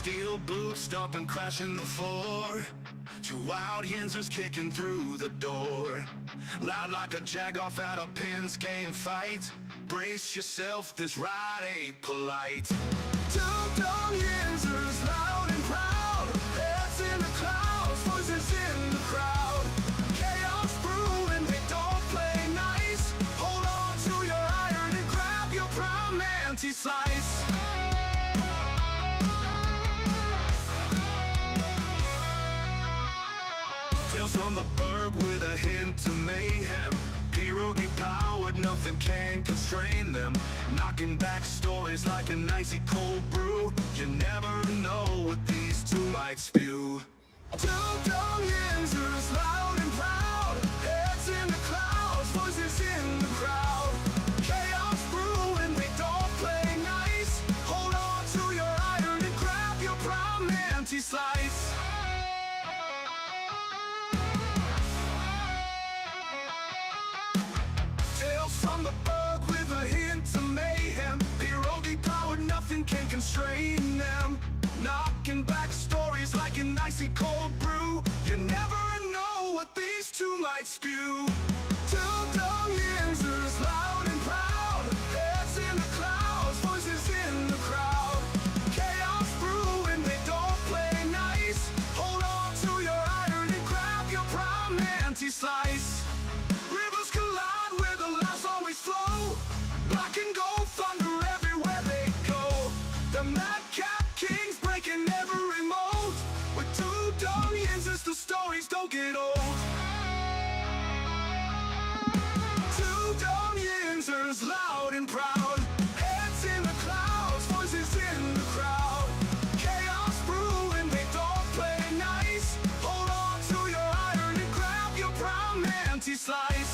Steel boots stomping, crashing the floor. Two wild Yinzers kicking through the door. Loud like a jag-off at a pins game fight. Brace yourself, this ride ain't polite. Two Dum Yinzers, loud and proud. Heads in the clouds, voices in the crowd. Chaos brewing, they don't play nice. Hold on to your iron and grab your prime anti-slice. Tales from the burg with a hint of mayhem. Pierogi powered, nothing can constrain them. Knocking back stories like an icy cold brew. You never know what these two might spew. Two Dum Yinzers, loud and proud. Heads in the clouds, voices in the crowd. Chaos brewing, they don't play nice. Hold on to your iron and grab your prime anti-slice. From the bug with a hint of mayhem. Pierogi powered, nothing can constrain them. Knocking back stories like an icy cold brew. You never know what these two might spew. Two Dum Yinzers, loud and proud. Heads in the clouds, voices in the crowd. Chaos brewing, they don't play nice. Hold on to your iron and grab your prime anti-slice. Rivers collide where the laughs always flow. Black and gold thunder everywhere they go. The madcap kings breaking every mold. With two Dum Yinzers, the stories don't get old. Two Dum Yinzers, loud and proud. Heads in the clouds, voices in the crowd. Chaos brewing, they don't play nice. Hold on to your iron and grab your prime anti-slice.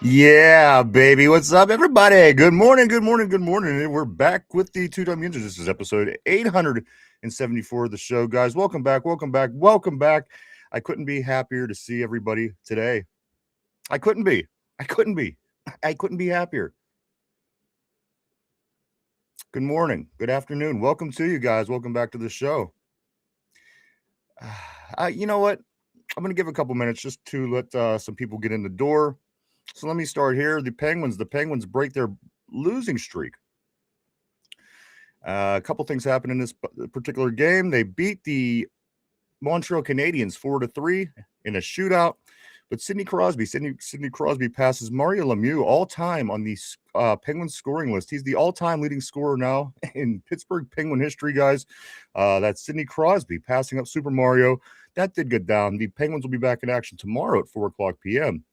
Yeah, baby. What's up, everybody? Good morning, good morning, good morning. And we're back with the Two Dum Yinzers. This is episode 874 of the show, guys. Welcome back, welcome back, welcome back. I couldn't be happier to see everybody today. I couldn't be happier. Good morning, good afternoon. Welcome to you guys. Welcome back to the show. You know what? I'm going to give a couple minutes just to let some people get in the door. So let me start here. The Penguins break their losing streak. A couple things happened in this particular game. They beat the Montreal Canadiens 4-3 in a shootout. But Sidney Crosby passes Mario Lemieux all-time on the Penguins scoring list. He's the all-time leading scorer now in Pittsburgh Penguin history, guys. That's Sidney Crosby passing up Super Mario. That did get down. The Penguins will be back in action tomorrow at 4 o'clock p.m.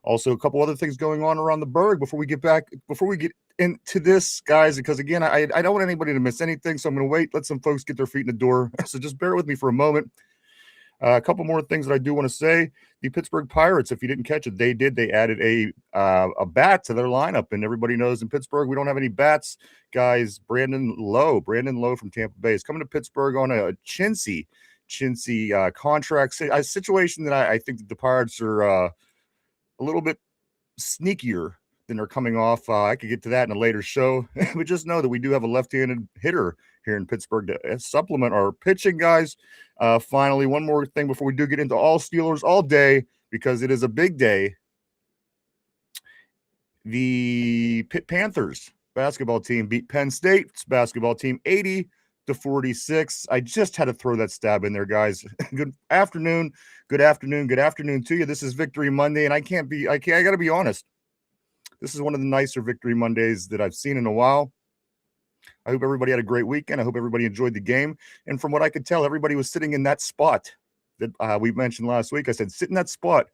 Also, a couple other things going on around the Berg before we get into this, guys, because, again, I don't want anybody to miss anything, so I'm going to wait, let some folks get their feet in the door. So just bear with me for a moment. A couple more things that I do want to say. The Pittsburgh Pirates, if you didn't catch it, they added a bat to their lineup, and everybody knows in Pittsburgh we don't have any bats. Guys, Brandon Lowe from Tampa Bay is coming to Pittsburgh on a chintzy contract, a situation that I think the Pirates are a little bit sneakier than they're coming off. I could get to that in a later show. But just know that we do have a left-handed hitter here in Pittsburgh to supplement our pitching, guys. Finally, one more thing before we do get into all Steelers all day, because it is a big day. The Pitt Panthers basketball team beat Penn State's basketball team 80-46. I just had to throw that stab in there, guys. Good afternoon to you. This is Victory Monday, and I got to be honest. This is one of the nicer Victory Mondays that I've seen in a while. I hope everybody had a great weekend. I hope everybody enjoyed the game. And from what I could tell, everybody was sitting in that spot that we mentioned last week. I said, sit in that spot.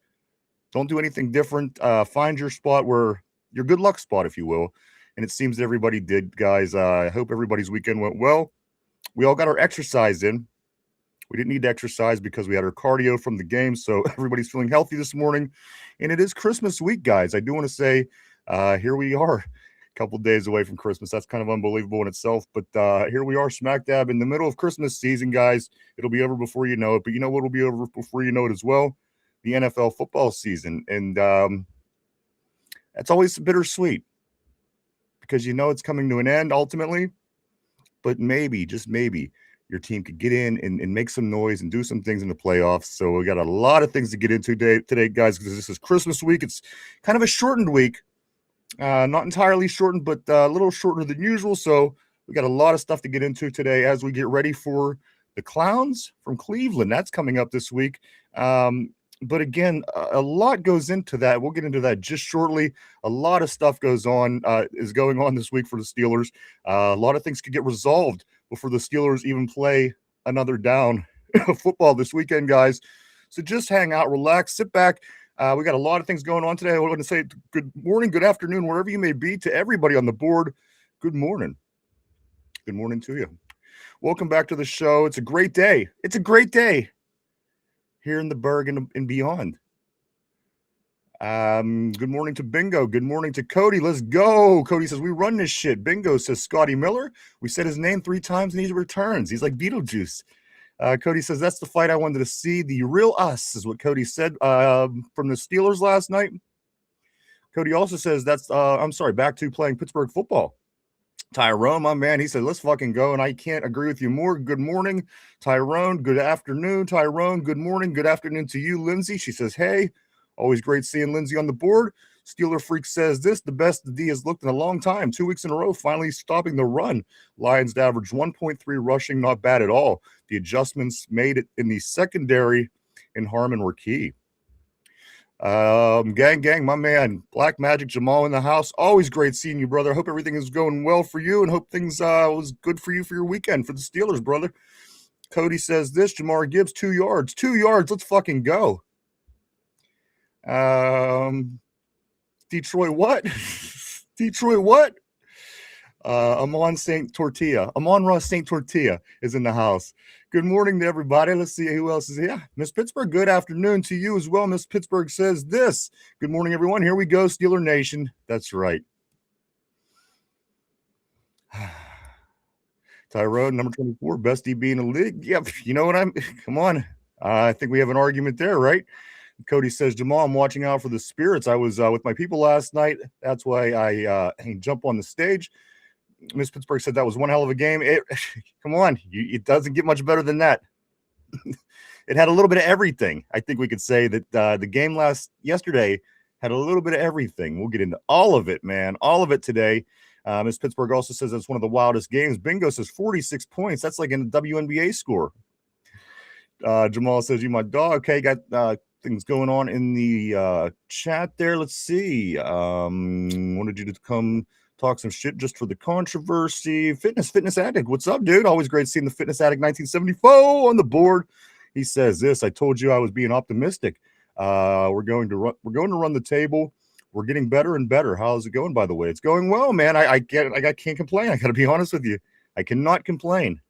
Don't do anything different. Find your spot where your good luck spot, if you will. And it seems that everybody did, guys. I hope everybody's weekend went well. We all got our exercise in. We didn't need to exercise because we had our cardio from the game, so everybody's feeling healthy this morning. And it is Christmas week, guys. I do want to say, here we are, a couple days away from Christmas. That's kind of unbelievable in itself, but here we are, smack dab in the middle of Christmas season, guys. It'll be over before you know it, but you know what will be over before you know it as well? The NFL football season. And that's always bittersweet because you know it's coming to an end ultimately, but maybe, just maybe, your team could get in and make some noise and do some things in the playoffs. So we got a lot of things to get into today, guys, because this is Christmas week. It's kind of a shortened week. Not entirely shortened, but a little shorter than usual. So we got a lot of stuff to get into today as we get ready for the Clowns from Cleveland. That's coming up this week. But again, a lot goes into that. We'll get into that just shortly. A lot of stuff is going on this week for the Steelers. A lot of things could get resolved before the Steelers even play another down of football this weekend, guys. So just hang out, relax, sit back. We got a lot of things going on today. I want to say good morning, good afternoon, wherever you may be, to everybody on the board. Good morning. Good morning to you. Welcome back to the show. It's a great day. It's a great day here in the Berg and beyond. Good morning to Bingo. Good morning to Cody. Let's go. Cody says, we run this shit. Bingo says, Scotty Miller. We said his name 3 times and he returns. He's like Beetlejuice. Cody says, that's the fight I wanted to see. The real us is what Cody said from the Steelers last night. Cody also says, back to playing Pittsburgh football. Tyrone, my man, he said, let's fucking go. And I can't agree with you more. Good morning, Tyrone. Good afternoon, Tyrone. Good morning. Good afternoon to you, Lindsay. She says, hey, always great seeing Lindsay on the board. Steeler Freak says this, the best the D has looked in a long time. 2 weeks in a row, finally stopping the run. Lions average 1.3 rushing, not bad at all. The adjustments made it in the secondary in Harmon were key. Gang, my man, Black Magic Jamal in the house. Always great seeing you, brother. Hope everything is going well for you and hope things was good for you for your weekend for the Steelers, brother. Cody says this, Jamar Gibbs, 2 yards. 2 yards, let's fucking go. Detroit what? Detroit what? Amon Ross St. Tortilla is in the house. Good morning to everybody. Let's see who else is here. Miss Pittsburgh, good afternoon to you as well. Miss Pittsburgh says this. Good morning, everyone. Here we go, Steeler Nation. That's right. Tyrone, number 24, best DB in the league. Yep, you know what come on. I think we have an argument there, right? Cody says, Jamal, I'm watching out for the Spirits. I was with my people last night. That's why I jump on the stage. Miss Pittsburgh said that was one hell of a game. Come on. It doesn't get much better than that. It had a little bit of everything. I think we could say that the game yesterday had a little bit of everything. We'll get into all of it, man. All of it today. Miss Pittsburgh also says it's one of the wildest games. Bingo says 46 points. That's like a WNBA score. Jamal says, you my dog. Okay, got things going on in the chat there. Let's see. Wanted you to come talk some shit just for the controversy. Fitness Addict. What's up, dude? Always great seeing the Fitness Addict 1974 on the board. He says this. I told you I was being optimistic. We're going to run the table. We're getting better and better. How's it going, by the way? It's going well, man. I can't complain. I got to be honest with you. I cannot complain.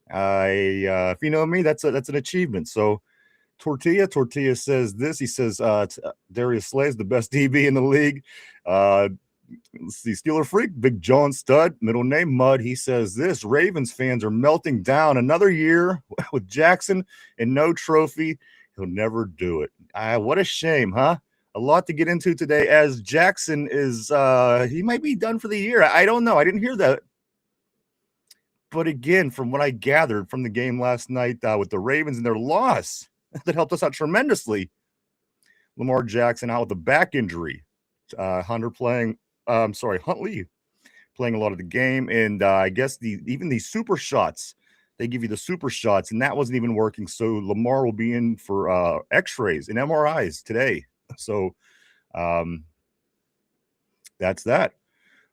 If you know me, that's an achievement. So Tortilla says this. He says Darius Slay's the best DB in the league. Let's see, Steeler Freak, Big John Stud, middle name Mud. He says this. Ravens fans are melting down. Another year with Jackson and no trophy. He'll never do it. What a shame, huh? A lot to get into today as Jackson is he might be done for the year. I don't know. I didn't hear that. But again, from what I gathered from the game last night with the Ravens and their loss, that helped us out tremendously. Lamar Jackson out with a back injury. Huntley playing a lot of the game. And I guess even the super shots, they give you the super shots, and that wasn't even working. So Lamar will be in for x-rays and MRIs today. So that's that.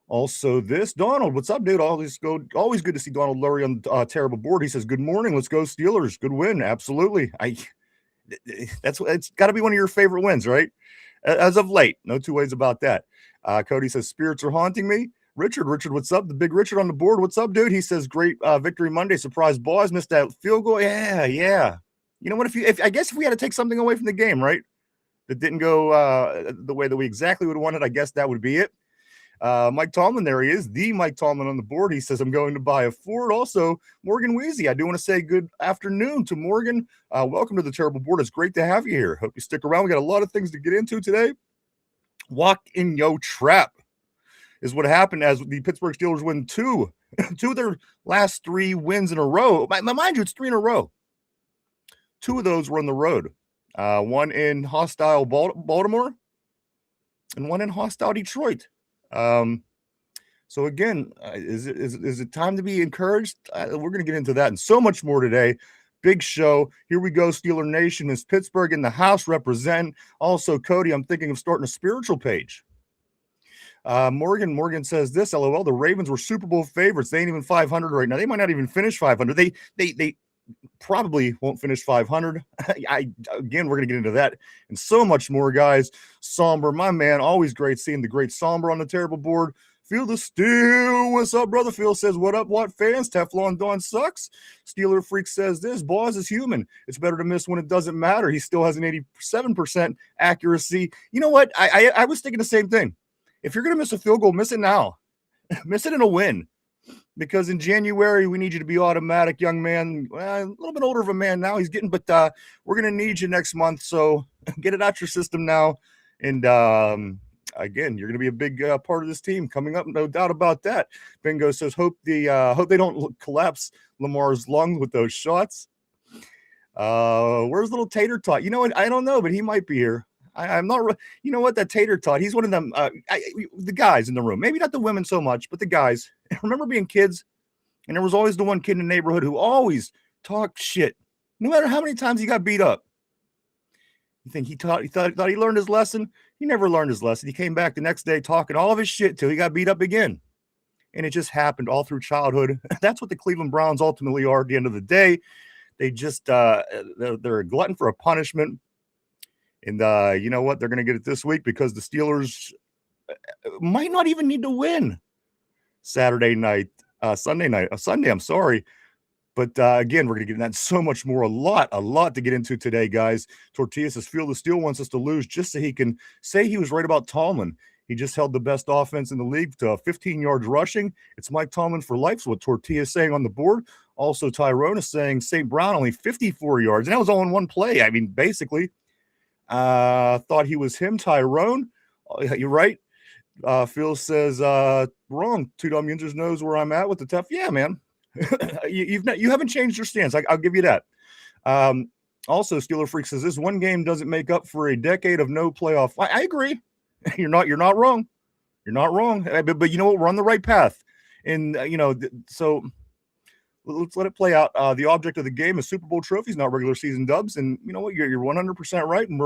Also, this Donald, what's up, dude? Always good to see Donald Lurie on the terrible board. He says, "Good morning. Let's go Steelers. Good win. Absolutely. It's got to be one of your favorite wins, right? As of late, no two ways about that. Cody says, spirits are haunting me. Richard, what's up? The big Richard on the board. What's up, dude? He says, great victory Monday. Surprise boys. Missed that field goal. Yeah. You know what? I guess if we had to take something away from the game, right? That didn't go the way that we exactly would have wanted, I guess that would be it. Mike Tomlin, there he is, the Mike Tomlin on the board. He says, I'm going to buy a Ford. Also, Morgan Weezy, I do want to say good afternoon to Morgan. Welcome to the Terrible Board. It's great to have you here. Hope you stick around. We got a lot of things to get into today. Walk in yo trap is what happened as the Pittsburgh Steelers win two of their last 3 wins in a row. Mind you, it's 3 in a row. 2 of those were on the road. One in hostile Baltimore and one in hostile Detroit. So again, is it time to be encouraged? We're going to get into that and so much more today. Big show. Here we go. Steeler Nation is Pittsburgh in the house represent. Also, Cody, I'm thinking of starting a spiritual page. Morgan says this, LOL, the Ravens were Super Bowl favorites. They ain't even 500 right now. They might not even finish 500. They probably won't finish 500. Again, we're going to get into that and so much more, guys. Somber, my man, always great seeing the great Somber on the Terrible Board. Feel the steel. What's up, brother? Phil says, what up, what fans? Teflon Don sucks. Steeler Freak says this, Boz is human. It's better to miss when it doesn't matter. He still has an 87% accuracy. You know what? I was thinking the same thing. If you're going to miss a field goal, miss it now. Miss it in a win. Because in January, we need you to be automatic, young man. Well, a little bit older of a man now. He's getting, but we're going to need you next month. So get it out your system now. And again, you're going to be a big part of this team coming up. No doubt about that. Bingo says, hope they don't collapse Lamar's lungs with those shots. Where's little Tater Tot? You know what? I don't know, but he might be here. I'm not, you know what, that Tater Tot, he's one of them, the guys in the room, maybe not the women so much, but the guys. Remember being kids, and there was always the one kid in the neighborhood who always talked shit, no matter how many times he got beat up. You think he thought he learned his lesson? He never learned his lesson. He came back the next day talking all of his shit till he got beat up again. And it just happened all through childhood. That's what the Cleveland Browns ultimately are at the end of the day. They just, they're a glutton for a punishment. And you know what? They're going to get it this week because the Steelers might not even need to win Sunday night. I'm sorry. But again, we're going to get into that so much more. A lot to get into today, guys. Tortilla says, Feel the Steel wants us to lose just so he can say he was right about Tomlin. He just held the best offense in the league to 15 yards rushing. It's Mike Tomlin for life, is what Tortilla is saying on the board. Also, Tyrone is saying St. Brown only 54 yards. And that was all in one play. I mean, basically. Thought he was him, Tyrone. You're right. Phil says, wrong. Two Dum Yinzers knows where I'm at with the tough. Yeah, man. you haven't changed your stance. I'll give you that. Also, Steeler Freak says this one game doesn't make up for a decade of no playoff. I agree. You're not wrong. You're not wrong. But you know what? We're on the right path. And so let's let it play out. The object of the game is Super Bowl trophies, not regular season dubs. And you know what? You're 100% right. And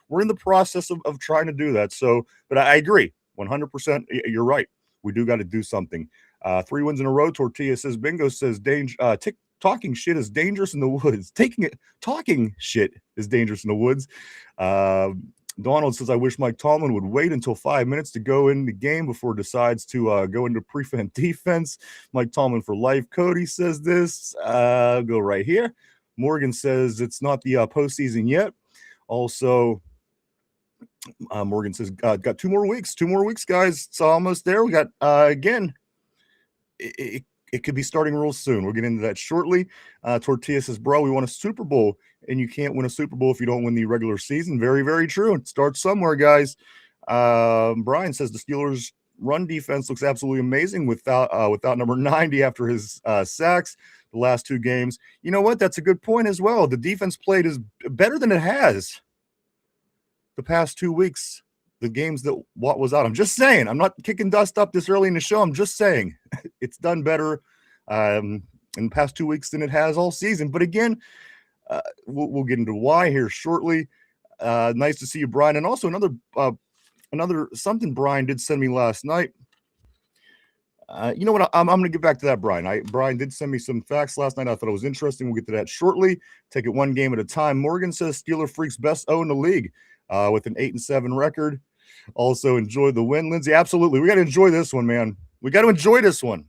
we're in the process of trying to do that. So, but I agree 100%. You're right. We do got to do something. 3 wins in a row. Tortilla says, Bingo says, talking shit is dangerous in the woods. Talking shit is dangerous in the woods. Donald says, I wish Mike Tomlin would wait until 5 minutes to go in the game before decides to go into prevent defense. Mike Tomlin for life. Cody says this. Go right here. Morgan says it's not the postseason yet. Also, Morgan says, got 2 more weeks. 2 more weeks, guys. It's almost there. We got, again, it could be starting real soon. We'll get into that shortly. Tortilla says, bro, we won a Super Bowl, and you can't win a Super Bowl if you don't win the regular season. Very, very true. It starts somewhere, guys. Brian says the Steelers' run defense looks absolutely amazing without number 90 after his sacks the last 2 games. You know what? That's a good point as well. The defense played is better than it has the past 2 weeks. The games that Watt was out. I'm just saying. I'm not kicking dust up this early in the show. I'm just saying it's done better in the past 2 weeks than it has all season. But again, we'll get into why here shortly. Nice to see you, Brian. And also another something Brian did send me last night. You know what? I'm going to get back to that, Brian. Brian did send me some facts last night. I thought it was interesting. We'll get to that shortly. Take it one game at a time. Morgan says Steeler Freaks best 0 in the league with an 8-7 record. Also, enjoy the win, Lindsay. Absolutely. We got to enjoy this one, man. We got to enjoy this one.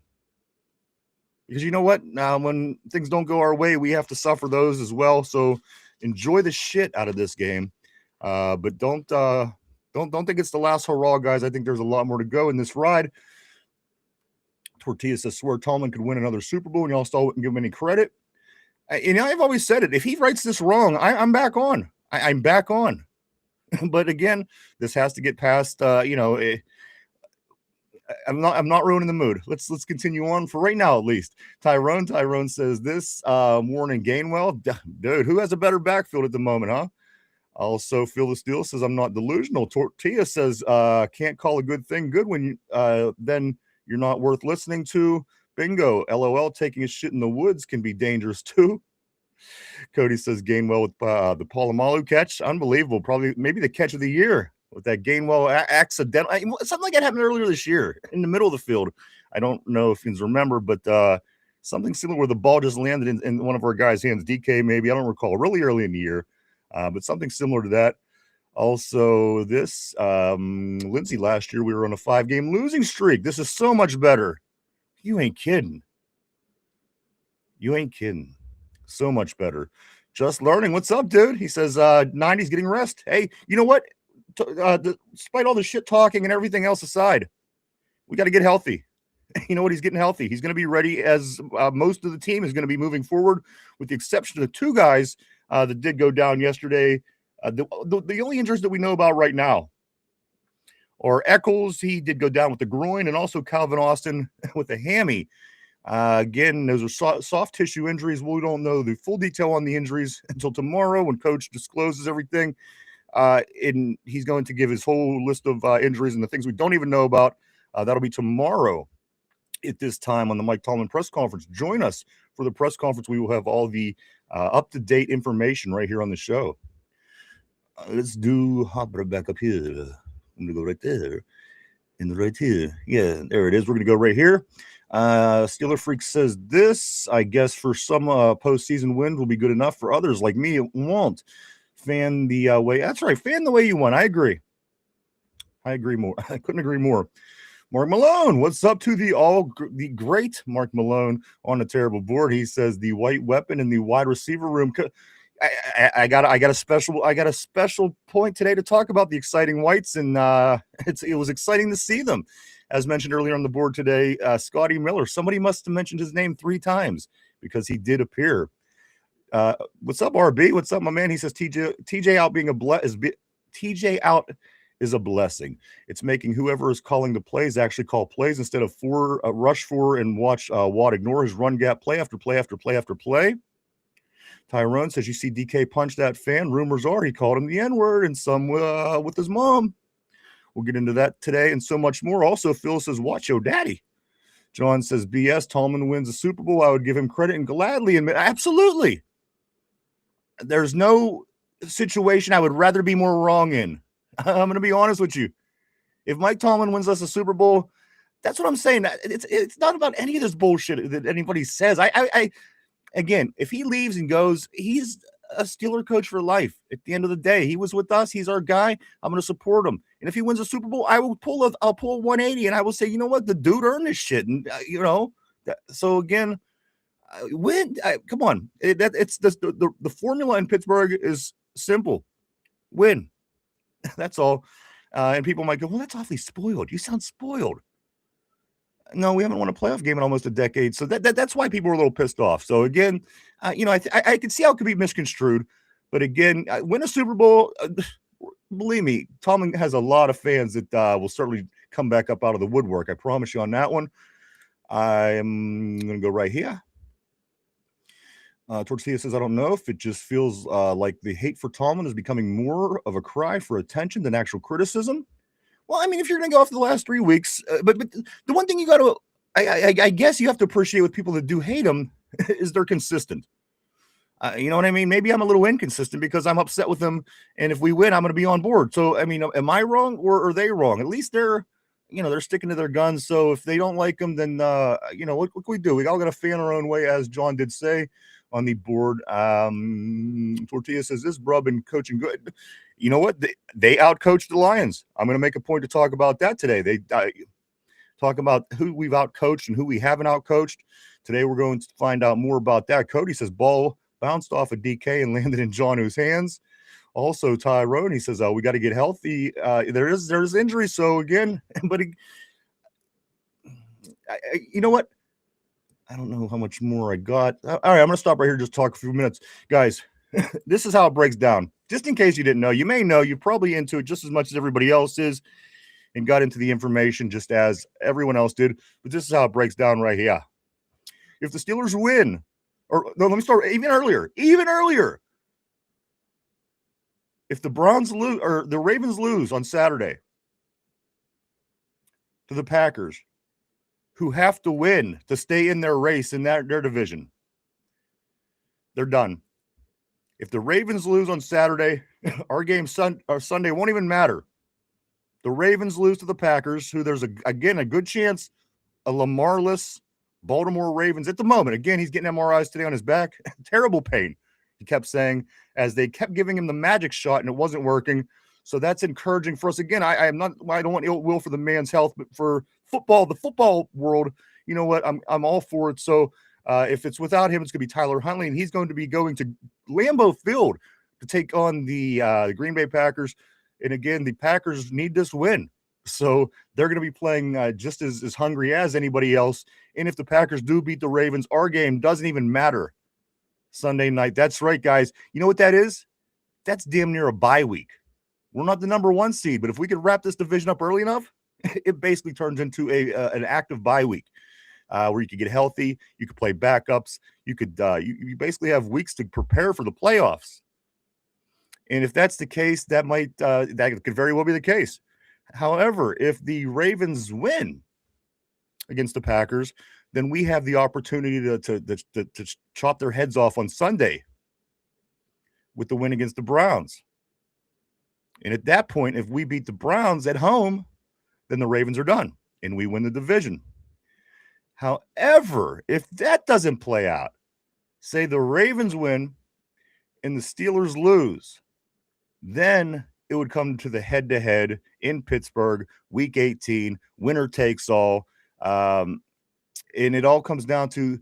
Because you know what? Now, when things don't go our way, we have to suffer those as well. So enjoy the shit out of this game. But don't think it's the last hurrah, guys. I think there's a lot more to go in this ride. Tortilla says, swear Tallman could win another Super Bowl, and y'all still wouldn't give him any credit. I've always said it. If he writes this wrong, I'm back on. I'm back on. But again, this has to get past. I'm not ruining the mood. Let's continue on for right now, at least. Tyrone says this. Warren Gainwell, dude, who has a better backfield at the moment, huh? Also, Phil the Steel says I'm not delusional. Tortilla says can't call a good thing good when then you're not worth listening to. Bingo. LOL. Taking a shit in the woods can be dangerous too. Cody says Gainwell with the Palomalu catch. Unbelievable. Probably maybe the catch of the year with that Gainwell accidental. Something like that happened earlier this year in the middle of the field. I don't know if you remember, but something similar where the ball just landed in one of our guys' hands. DK maybe. I don't recall. Really early in the year. But something similar to that. Also, this Lindsay, last year we were on a 5-game losing streak. This is so much better. You ain't kidding. So much better. Just learning. What's up, dude? He says 90's getting rest. Hey, you know what? Despite all the shit talking and everything else aside, we got to get healthy. You know what? He's getting healthy. He's going to be ready as most of the team is going to be moving forward, with the exception of the 2 guys that did go down yesterday. The only injuries that we know about right now are Eccles. He did go down with the groin, and also Calvin Austin with a hammy. Again, those are soft tissue injuries. We don't know the full detail on the injuries until tomorrow when Coach discloses everything. And he's going to give his whole list of injuries and the things we don't even know about. That'll be tomorrow at this time on the Mike Tallman press conference. Join us for the press conference. We will have all the up-to-date information right here on the show. Let's hop right back up here. I'm going to go right there and right here. Yeah, there it is. We're going to go right here. Steeler Freak says this, I guess for some postseason win will be good enough. For others like me, it won't. Fan the way. That's right. Fan the way you want. I agree more. I couldn't agree more. Mark Malone, what's up to the great Mark Malone on the terrible board? He says the white weapon in the wide receiver room. I got a special point today to talk about the exciting whites, and it was exciting to see them. As mentioned earlier on the board today, Scotty Miller. Somebody must have mentioned his name 3 times because he did appear. What's up, RB? What's up, my man? He says TJ out being TJ out is a blessing. It's making whoever is calling the plays actually call plays instead of rush 4 and watch Watt ignore his run gap play after play after play after play. Tyrone says, you see DK punch that fan. Rumors are he called him the N-word and some with his mom. We'll get into that today and so much more. Also, Phil says, watch your daddy. John says, BS, Tallman wins the Super Bowl. I would give him credit and gladly admit. Absolutely. There's no situation I would rather be more wrong in. I'm going to be honest with you. If Mike Tallman wins us a Super Bowl, that's what I'm saying. It's not about any of this bullshit that anybody says. Again, if he leaves and goes, he's a Steeler coach for life. At the end of the day, he was with us. He's our guy. I'm going to support him. And if he wins a Super Bowl, I'll pull a 180, and I will say, you know what, the dude earned this shit. And so again, win. Come on, it's the formula in Pittsburgh is simple: win. That's all. And people might go, well, that's awfully spoiled. You sound spoiled. No, we haven't won a playoff game in almost a decade. So that's why people are a little pissed off. So again, I can see how it could be misconstrued. But again, win a Super Bowl. Believe me, Tallman has a lot of fans that will certainly come back up out of the woodwork. I promise you on that one. I'm going to go right here. Tortilla says, I don't know if it just feels like the hate for Tallman is becoming more of a cry for attention than actual criticism. Well, I mean, if you're going to go off the last 3 weeks, but the one thing you got to, I guess you have to appreciate with people that do hate him is they're consistent. You know what I mean? Maybe I'm a little inconsistent because I'm upset with them. And if we win, I'm going to be on board. So, I mean, am I wrong or are they wrong? At least they're sticking to their guns. So if they don't like them, then, what can we do? We all got to fan our own way, as John did say on the board. Tortilla says, this Brub been coaching good. You know what? They outcoached the Lions. I'm going to make a point to talk about that today. They talk about who we've outcoached and who we haven't outcoached. Today we're going to find out more about that. Cody says, ball bounced off of DK and landed in Jonu's hands. Also, Tyrone, he says, we got to get healthy. There's injury. So again, but you know what? I don't know how much more I got. All right, I'm going to stop right here, just talk a few minutes. Guys, this is how it breaks down. Just in case you didn't know, you may know, you're probably into it just as much as everybody else is and got into the information just as everyone else did. But this is how it breaks down right here. If the Steelers win, or no, let me start even earlier. If the Browns lose or the Ravens lose on Saturday to the Packers, who have to win to stay in their race in their division, they're done. If the Ravens lose on Saturday, our game Sunday won't even matter. The Ravens lose to the Packers, who there's, again, a good chance a Lamar-less Baltimore Ravens at the moment. Again, he's getting MRIs today on his back. Terrible pain, he kept saying, as they kept giving him the magic shot and it wasn't working. So that's encouraging for us. Again, I don't want ill will for the man's health, but for football, the football world, you know what? I'm all for it. So if it's without him, it's going to be Tyler Huntley, and he's going to be going to Lambeau Field to take on the Green Bay Packers. And again, the Packers need this win. So they're going to be playing just as hungry as anybody else. And if the Packers do beat the Ravens, our game doesn't even matter Sunday night. That's right, guys. You know what that is? That's damn near a bye week. We're not the number 1 seed, but if we could wrap this division up early enough, it basically turns into an active bye week where you could get healthy, you could play backups, you could you basically have weeks to prepare for the playoffs. And if that's the case, that could very well be the case. However, if the Ravens win against the Packers, then we have the opportunity to chop their heads off on Sunday with the win against the Browns. And at that point, if we beat the Browns at home, then the Ravens are done and we win the division. However, if that doesn't play out, say the Ravens win and the Steelers lose, then it would come to the head-to-head in Pittsburgh, Week 18, winner takes all. And it all comes down to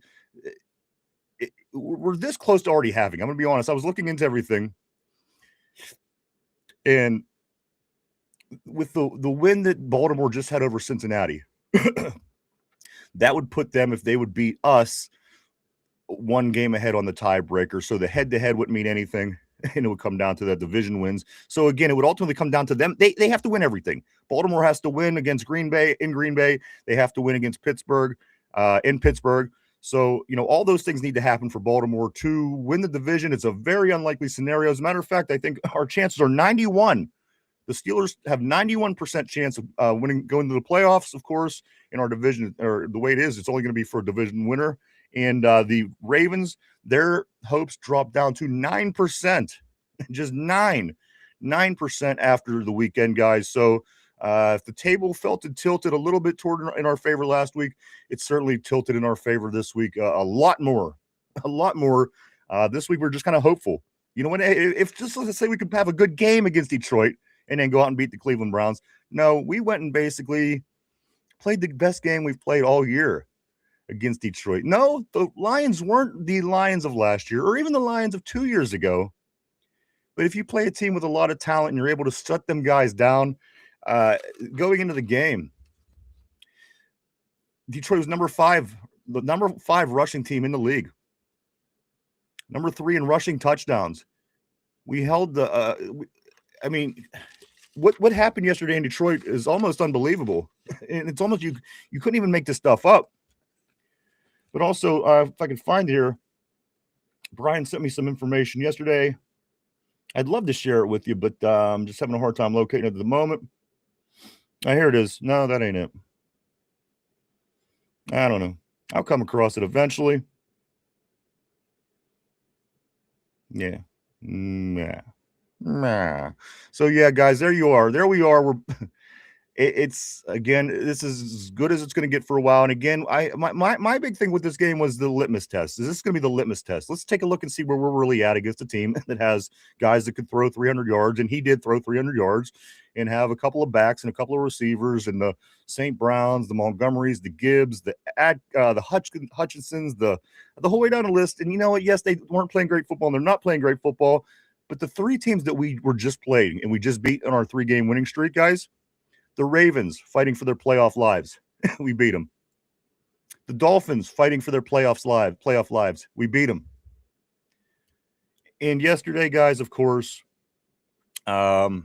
we're this close to already having. I'm going to be honest. I was looking into everything. And with the win that Baltimore just had over Cincinnati, that would put them, if they would beat us, 1 game ahead on the tiebreaker. So the head-to-head wouldn't mean anything, and it would come down to the division wins. So again, it would ultimately come down to them. They have to win everything. Baltimore has to win against Green Bay in Green Bay. They have to win against Pittsburgh in Pittsburgh. So, all those things need to happen for Baltimore to win the division. It's a very unlikely scenario. As a matter of fact, I think our chances are 91. The Steelers have 91% chance of going to the playoffs, of course, in our division, or the way it is, it's only going to be for a division winner. And the Ravens, their hopes drop down to 9%, just 9% after the weekend, guys. So if the table felt it tilted a little bit in our favor last week, it's certainly tilted in our favor this week a lot more. This week we're just kind of hopeful. You know what? If just let's say we could have a good game against Detroit and then go out and beat the Cleveland Browns. No, we went and basically played the best game we've played all year against Detroit. No, the Lions weren't the Lions of last year or even the Lions of 2 years ago. But if you play a team with a lot of talent and you're able to shut them guys down, going into the game, Detroit was the number 5 rushing team in the league. Number 3 in rushing touchdowns. We held what happened yesterday in Detroit is almost unbelievable. And it's almost, you couldn't even make this stuff up. But also, if I can find here, Brian sent me some information yesterday. I'd love to share it with you, but I'm just having a hard time locating it at the moment. Here it is. No, that ain't it. I don't know. I'll come across it eventually. Yeah. So yeah, guys, there you are. There we are. It's again, this is as good as it's going to get for a while. And again, my big thing with this game was the litmus test. Is this going to be the litmus test? Let's take a look and see where we're really at against a team that has guys that could throw 300 yards, and he did throw 300 yards, and have a couple of backs and a couple of receivers, and the St. Browns, the Montgomerys, the Gibbs, the Hutchinsons, the whole way down the list. And you know what? Yes, they weren't playing great football, and they're not playing great football. But the three teams that we were just playing and we just beat on our 3-game winning streak, guys. The Ravens fighting for their playoff lives. We beat them. The Dolphins fighting for their playoff lives. We beat them. And yesterday, guys, of course, I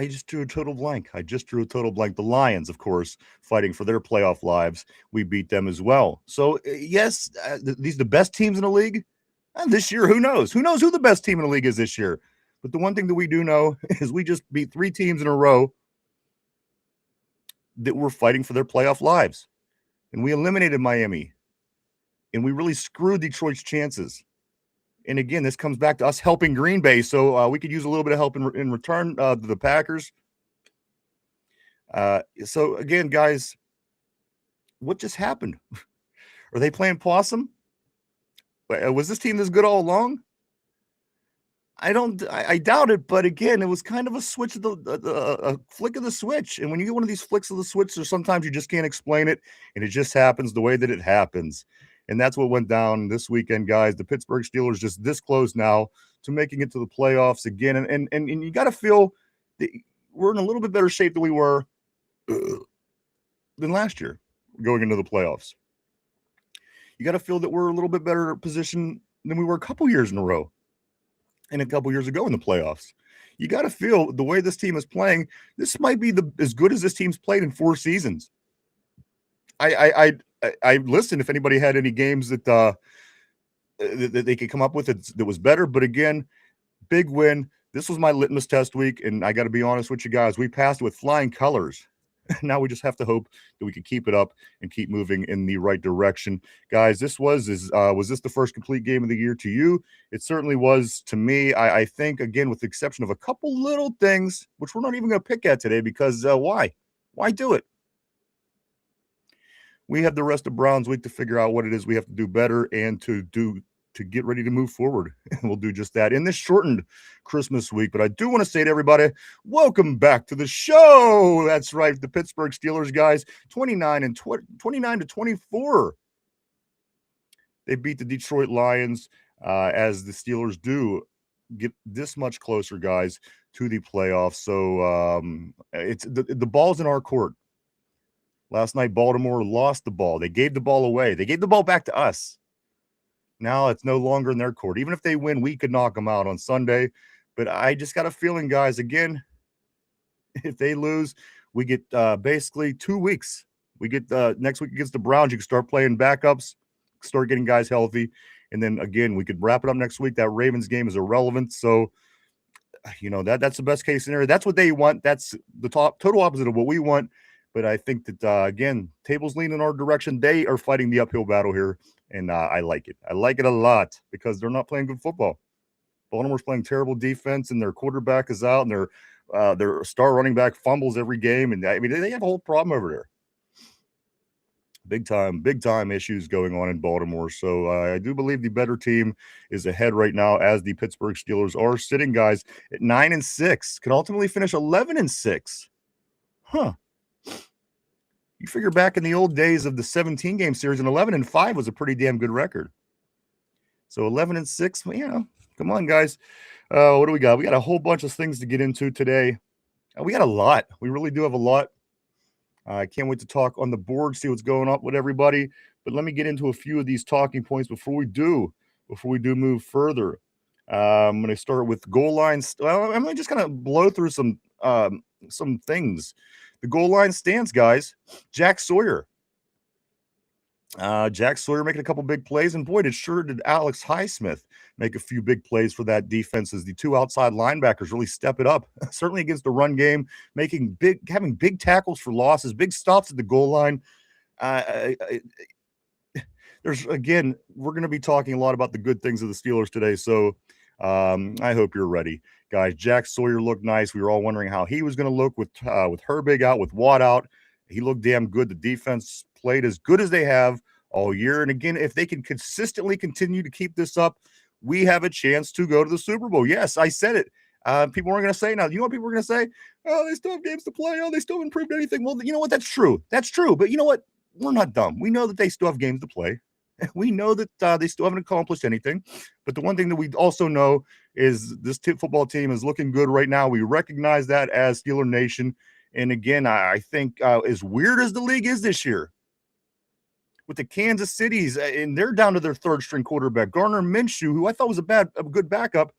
just drew a total blank. The Lions, of course, fighting for their playoff lives. We beat them as well. So, yes, these are the best teams in the league. And this year, who knows? Who knows who the best team in the league is this year? But the one thing that we do know is we just beat 3 teams in a row that were fighting for their playoff lives. And we eliminated Miami. And we really screwed Detroit's chances. And again, this comes back to us helping Green Bay. So we could use a little bit of help in return to the Packers. So again, guys, what just happened? Are they playing possum? Was this team this good all along? I doubt it, but again, it was kind of a switch of a flick of the switch. And when you get one of these flicks of the switch, there's sometimes you just can't explain it, and it just happens the way that it happens. And that's what went down this weekend, guys. The Pittsburgh Steelers just this close now to making it to the playoffs again. And you got to feel that we're in a little bit better shape than we were than last year going into the playoffs. You got to feel that we're a little bit better position than we were a couple years in a row. And a couple years ago in the playoffs. You got to feel the way this team is playing. This might be as good as this team's played in 4 seasons. I listened if anybody had any games that they could come up with that was better. But again, big win. This was my litmus test week, and I got to be honest with you guys. We passed with flying colors. Now we just have to hope that we can keep it up and keep moving in the right direction. Guys, was this the first complete game of the year to you? It certainly was to me. I think, again, with the exception of a couple little things, which we're not even going to pick at today because why? Why do it? We have the rest of Browns week to figure out what it is we have to do better and to get ready to move forward. And we'll do just that in this shortened Christmas week. But I do want to say to everybody, welcome back to the show. That's right. The Pittsburgh Steelers, guys, 29 to 24. They beat the Detroit Lions as the Steelers do get this much closer, guys, to the playoffs. So it's the ball's in our court. Last night, Baltimore lost the ball. They gave the ball away. They gave the ball back to us. Now it's no longer in their court. Even if they win, we could knock them out on Sunday. But I just got a feeling, guys, again, if they lose, we get basically 2 weeks. We get next week against the Browns. You can start playing backups, start getting guys healthy. And then, again, we could wrap it up next week. That Ravens game is irrelevant. So, you know, that's the best case scenario. That's what they want. That's the total opposite of what we want. But I think that, again, tables lean in our direction. They are fighting the uphill battle here, and I like it. I like it a lot because they're not playing good football. Baltimore's playing terrible defense, and their quarterback is out, and their star running back fumbles every game. And, I mean, they have a whole problem over there. Big time issues going on in Baltimore. So I do believe the better team is ahead right now as the Pittsburgh Steelers are sitting, guys, at 9-6. Could ultimately finish 11-6. Huh. You figure back in the old days of the 17-game series, and 11-5 was a pretty damn good record. So 11-6, well, you know, come on, guys. What do we got? We got a whole bunch of things to get into today. We got a lot. We really do have a lot. I can't wait to talk on the board, see what's going on with everybody. But let me get into a few of these talking points before we do move further. I'm going to start with goal lines. Well, I'm just going to blow through some things. The goal line stands, guys. Jack Sawyer making a couple big plays, and boy, did Alex Highsmith make a few big plays for that defense as the 2 outside linebackers really step it up, certainly against the run game, having big tackles for losses, big stops at the goal line. We're going to be talking a lot about the good things of the Steelers today, so I hope you're ready, guys. Jack Sawyer looked nice. We were all wondering how he was going to look with Herbig out, with Watt out. He looked damn good. The defense played as good as they have all year. And again, if they can consistently continue to keep this up, we have a chance to go to the Super Bowl. Yes, I said it. People weren't going to say now. You know what people were going to say? Oh, they still have games to play. Oh, they still haven't improved anything. Well, you know what? That's true. That's true. But you know what? We're not dumb. We know that they still have games to play. We know that they still haven't accomplished anything. But the one thing that we also know is this football team is looking good right now. We recognize that as Steeler Nation. And again, I think as weird as the league is this year, with the Kansas Cities, and they're down to their third string quarterback, Gardner Minshew, who I thought was a good backup,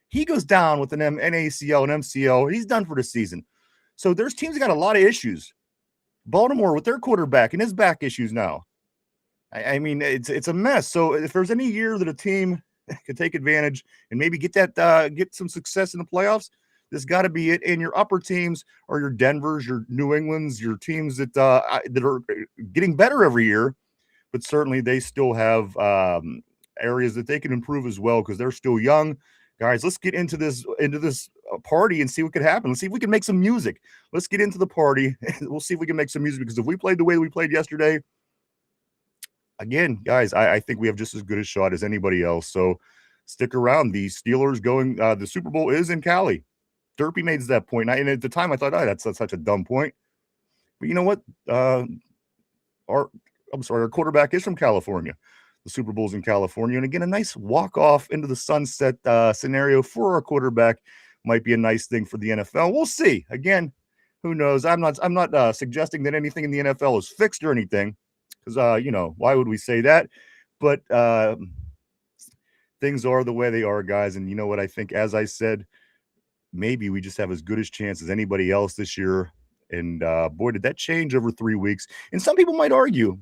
he goes down with an NACL and MCL. He's done for the season. So there's teams that got a lot of issues. Baltimore with their quarterback and his back issues now. I mean, it's a mess. So if there's any year that a team can take advantage and maybe get some success in the playoffs, this got to be it. And your upper teams are your Denvers, your New Englands, your teams that are getting better every year. But certainly they still have areas that they can improve as well because they're still young. Guys, let's get into this party and see what could happen. Let's see if we can make some music. Let's get into the party. We'll see if we can make some music because if we played the way we played yesterday, again, guys, I think we have just as good a shot as anybody else. So stick around. The Steelers going, the Super Bowl is in Cali. Derpy made that point. And at the time I thought, that's such a dumb point. But you know what? Our quarterback is from California. The Super Bowl's in California. And again, a nice walk off into the sunset scenario for our quarterback might be a nice thing for the NFL. We'll see. Again, who knows? I'm not suggesting that anything in the NFL is fixed or anything. Because, why would we say that? But things are the way they are, guys. And you know what? I think, as I said, maybe we just have as good a chance as anybody else this year. And, boy, did that change over 3 weeks. And some people might argue.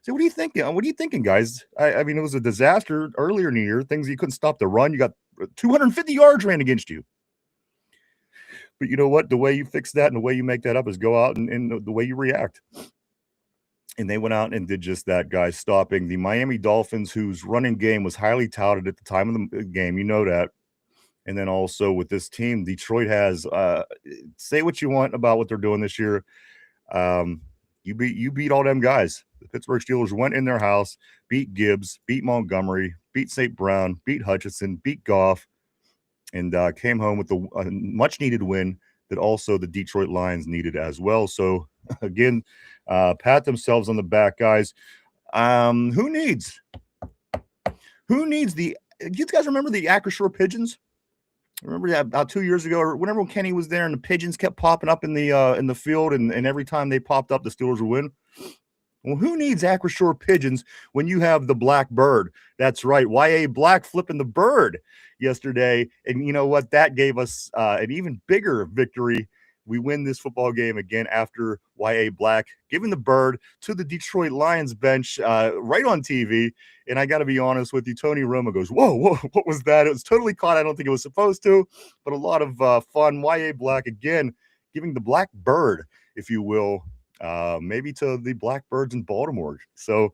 So what are you thinking? What are you thinking, guys? I mean, it was a disaster earlier in the year. Things you couldn't stop the run. You got 250 yards ran against you. But you know what? The way you fix that and the way you make that up is go out and the way you react. And they went out and did just that, guys, stopping the Miami Dolphins, whose running game was highly touted at the time of the game. You know that. And then also with this team, Detroit has say what you want about what they're doing this year. You beat all them guys. The Pittsburgh Steelers went in their house, beat Gibbs, beat Montgomery, beat St. Brown, beat Hutchinson, beat Goff, and came home with a much-needed win that also the Detroit Lions needed as well. So, again, pat themselves on the back, guys. Who needs the – you guys remember the Acrisure Pigeons? Remember that about 2 years ago, or whenever Kenny was there and the pigeons kept popping up in the field, and every time they popped up, the Steelers would win? Well, who needs Acrisure Pigeons when you have the Black Bird? That's right, Y.A. Black flipping the bird yesterday, and you know what? That gave us an even bigger victory. We win this football game again after Y.A. Black giving the bird to the Detroit Lions bench right on TV. And I got to be honest with you, Tony Romo goes, whoa, what was that? It was totally caught. I don't think it was supposed to, but a lot of fun. Y.A. Black, again, giving the Black Bird, if you will, maybe to the Blackbirds in Baltimore. So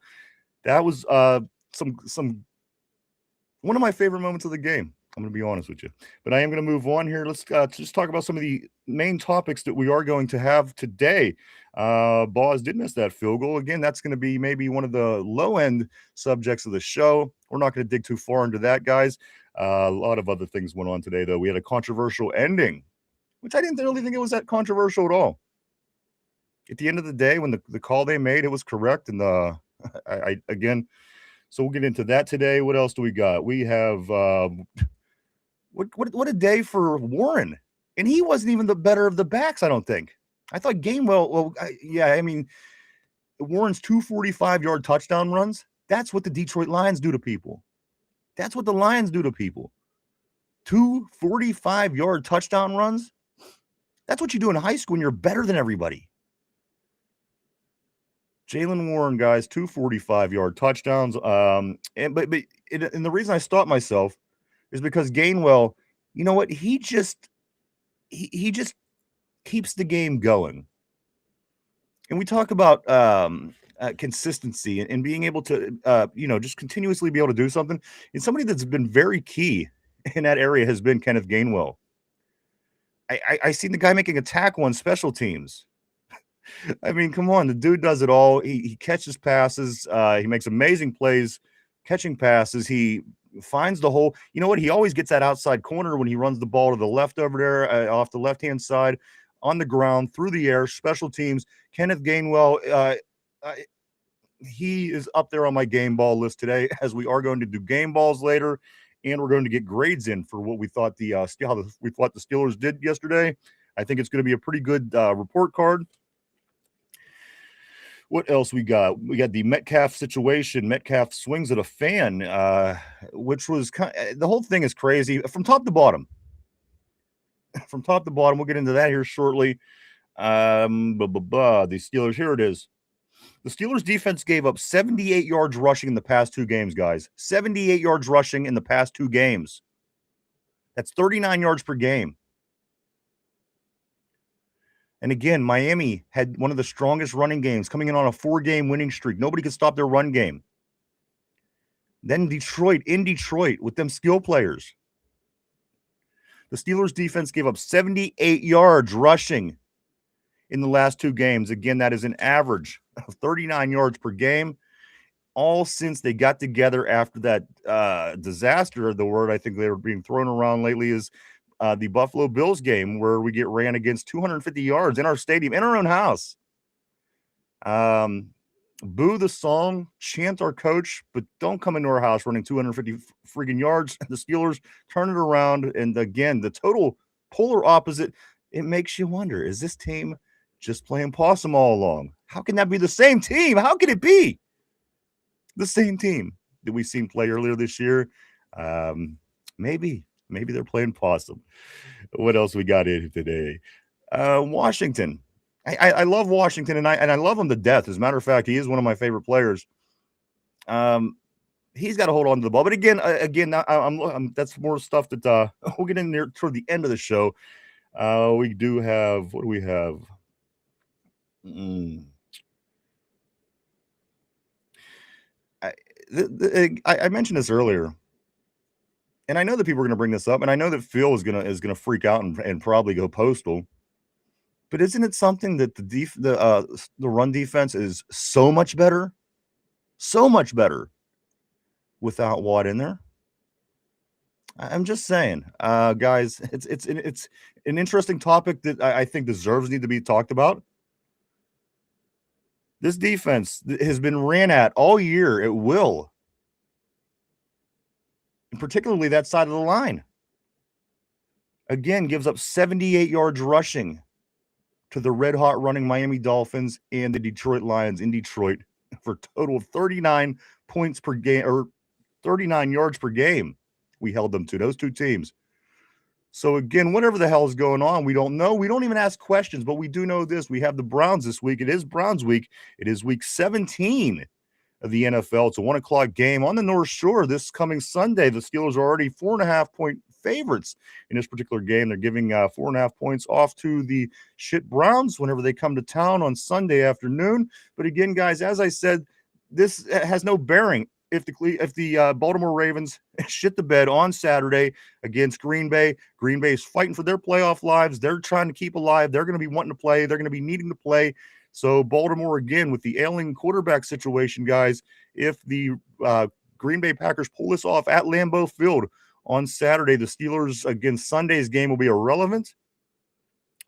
that was some one of my favorite moments of the game. I'm going to be honest with you, but I am going to move on here. Let's just talk about some of the main topics that we are going to have today. Boz did miss that field goal. Again, that's going to be maybe one of the low-end subjects of the show. We're not going to dig too far into that, guys. A lot of other things went on today, though. We had a controversial ending, which I didn't really think it was that controversial at all. At the end of the day, when the call they made, it was correct. And again, so we'll get into that today. What else do we got? We have what a day for Warren, and he wasn't even the better of the backs. I don't think. I thought Gainwell. I mean, Warren's 245-yard touchdown runs. That's what the Detroit Lions do to people. That's what the Lions do to people. 245-yard touchdown runs. That's what you do in high school when you're better than everybody. Jaylen Warren, guys, 245-yard touchdowns. And the reason I stopped myself is because Gainwell, you know what? He just keeps the game going. And we talk about consistency and being able to, just continuously be able to do something. And somebody that's been very key in that area has been Kenneth Gainwell. I seen the guy making a tackle on special teams. I mean, come on, the dude does it all. He catches passes. He makes amazing plays, catching passes. He finds the hole. You know what? He always gets that outside corner when he runs the ball to the left over there, off the left-hand side, on the ground, through the air, special teams. Kenneth Gainwell, he is up there on my game ball list today, as we are going to do game balls later, and we're going to get grades in for what we thought we thought the Steelers did yesterday. I think it's going to be a pretty good report card. What else we got? We got the Metcalf situation. Metcalf swings at a fan, which was the whole thing is crazy from top to bottom. From top to bottom, we'll get into that here shortly. The Steelers, here it is. The Steelers defense gave up 78 yards rushing in the past 2 games, guys. 78 yards rushing in the past 2 games. That's 39 yards per game. And again, Miami had one of the strongest running games, coming in on a 4-game winning streak. Nobody could stop their run game. Then Detroit, with them skill players. The Steelers defense gave up 78 yards rushing in the last 2 games. Again, that is an average of 39 yards per game, all since they got together after that disaster. The word I think they were being thrown around lately is the Buffalo Bills game, where we get ran against 250 yards in our stadium, in our own house. Boo the song, chant our coach, but don't come into our house running 250 freaking yards. The Steelers turn it around, and again, the total polar opposite. It makes you wonder, is this team just playing possum all along? How can that be the same team? How can it be the same team that we seen play earlier this year? Maybe they're playing possum. What else we got in today? Washington. I love Washington, and I love him to death. As a matter of fact, he is one of my favorite players. He's got to hold on to the ball. But again, that's more stuff that we'll get in there toward the end of the show. We do have, what do we have? I mentioned this earlier, and I know that people are going to bring this up, and I know that Phil is gonna freak out and probably go postal. But isn't it something that the run defense is so much better without Watt in there? I'm just saying, guys, it's an interesting topic that I think deserves need to be talked about. This defense has been ran at all year. It will, and particularly that side of the line. Again, gives up 78 yards rushing to the red-hot running Miami Dolphins and the Detroit Lions in Detroit for a total of 39 points per game, or 39 yards per game. We held them to those 2 teams. So again, whatever the hell is going on, we don't know. We don't even ask questions, but we do know this. We have the Browns this week. It is Browns week. It is week 17 of the NFL. It's a 1:00 game on the North Shore this coming Sunday. The Steelers are already 4.5-point favorites in this particular game. They're giving 4.5 points off to the shit Browns whenever they come to town on Sunday afternoon. But again, guys, as I said, this has no bearing if the Baltimore Ravens shit the bed on Saturday against Green Bay. Green Bay is fighting for their playoff lives. They're trying to keep alive. They're going to be wanting to play. They're going to be needing to play. So Baltimore, again, with the ailing quarterback situation, guys, if the Green Bay Packers pull this off at Lambeau Field on Saturday, the Steelers against Sunday's game will be irrelevant,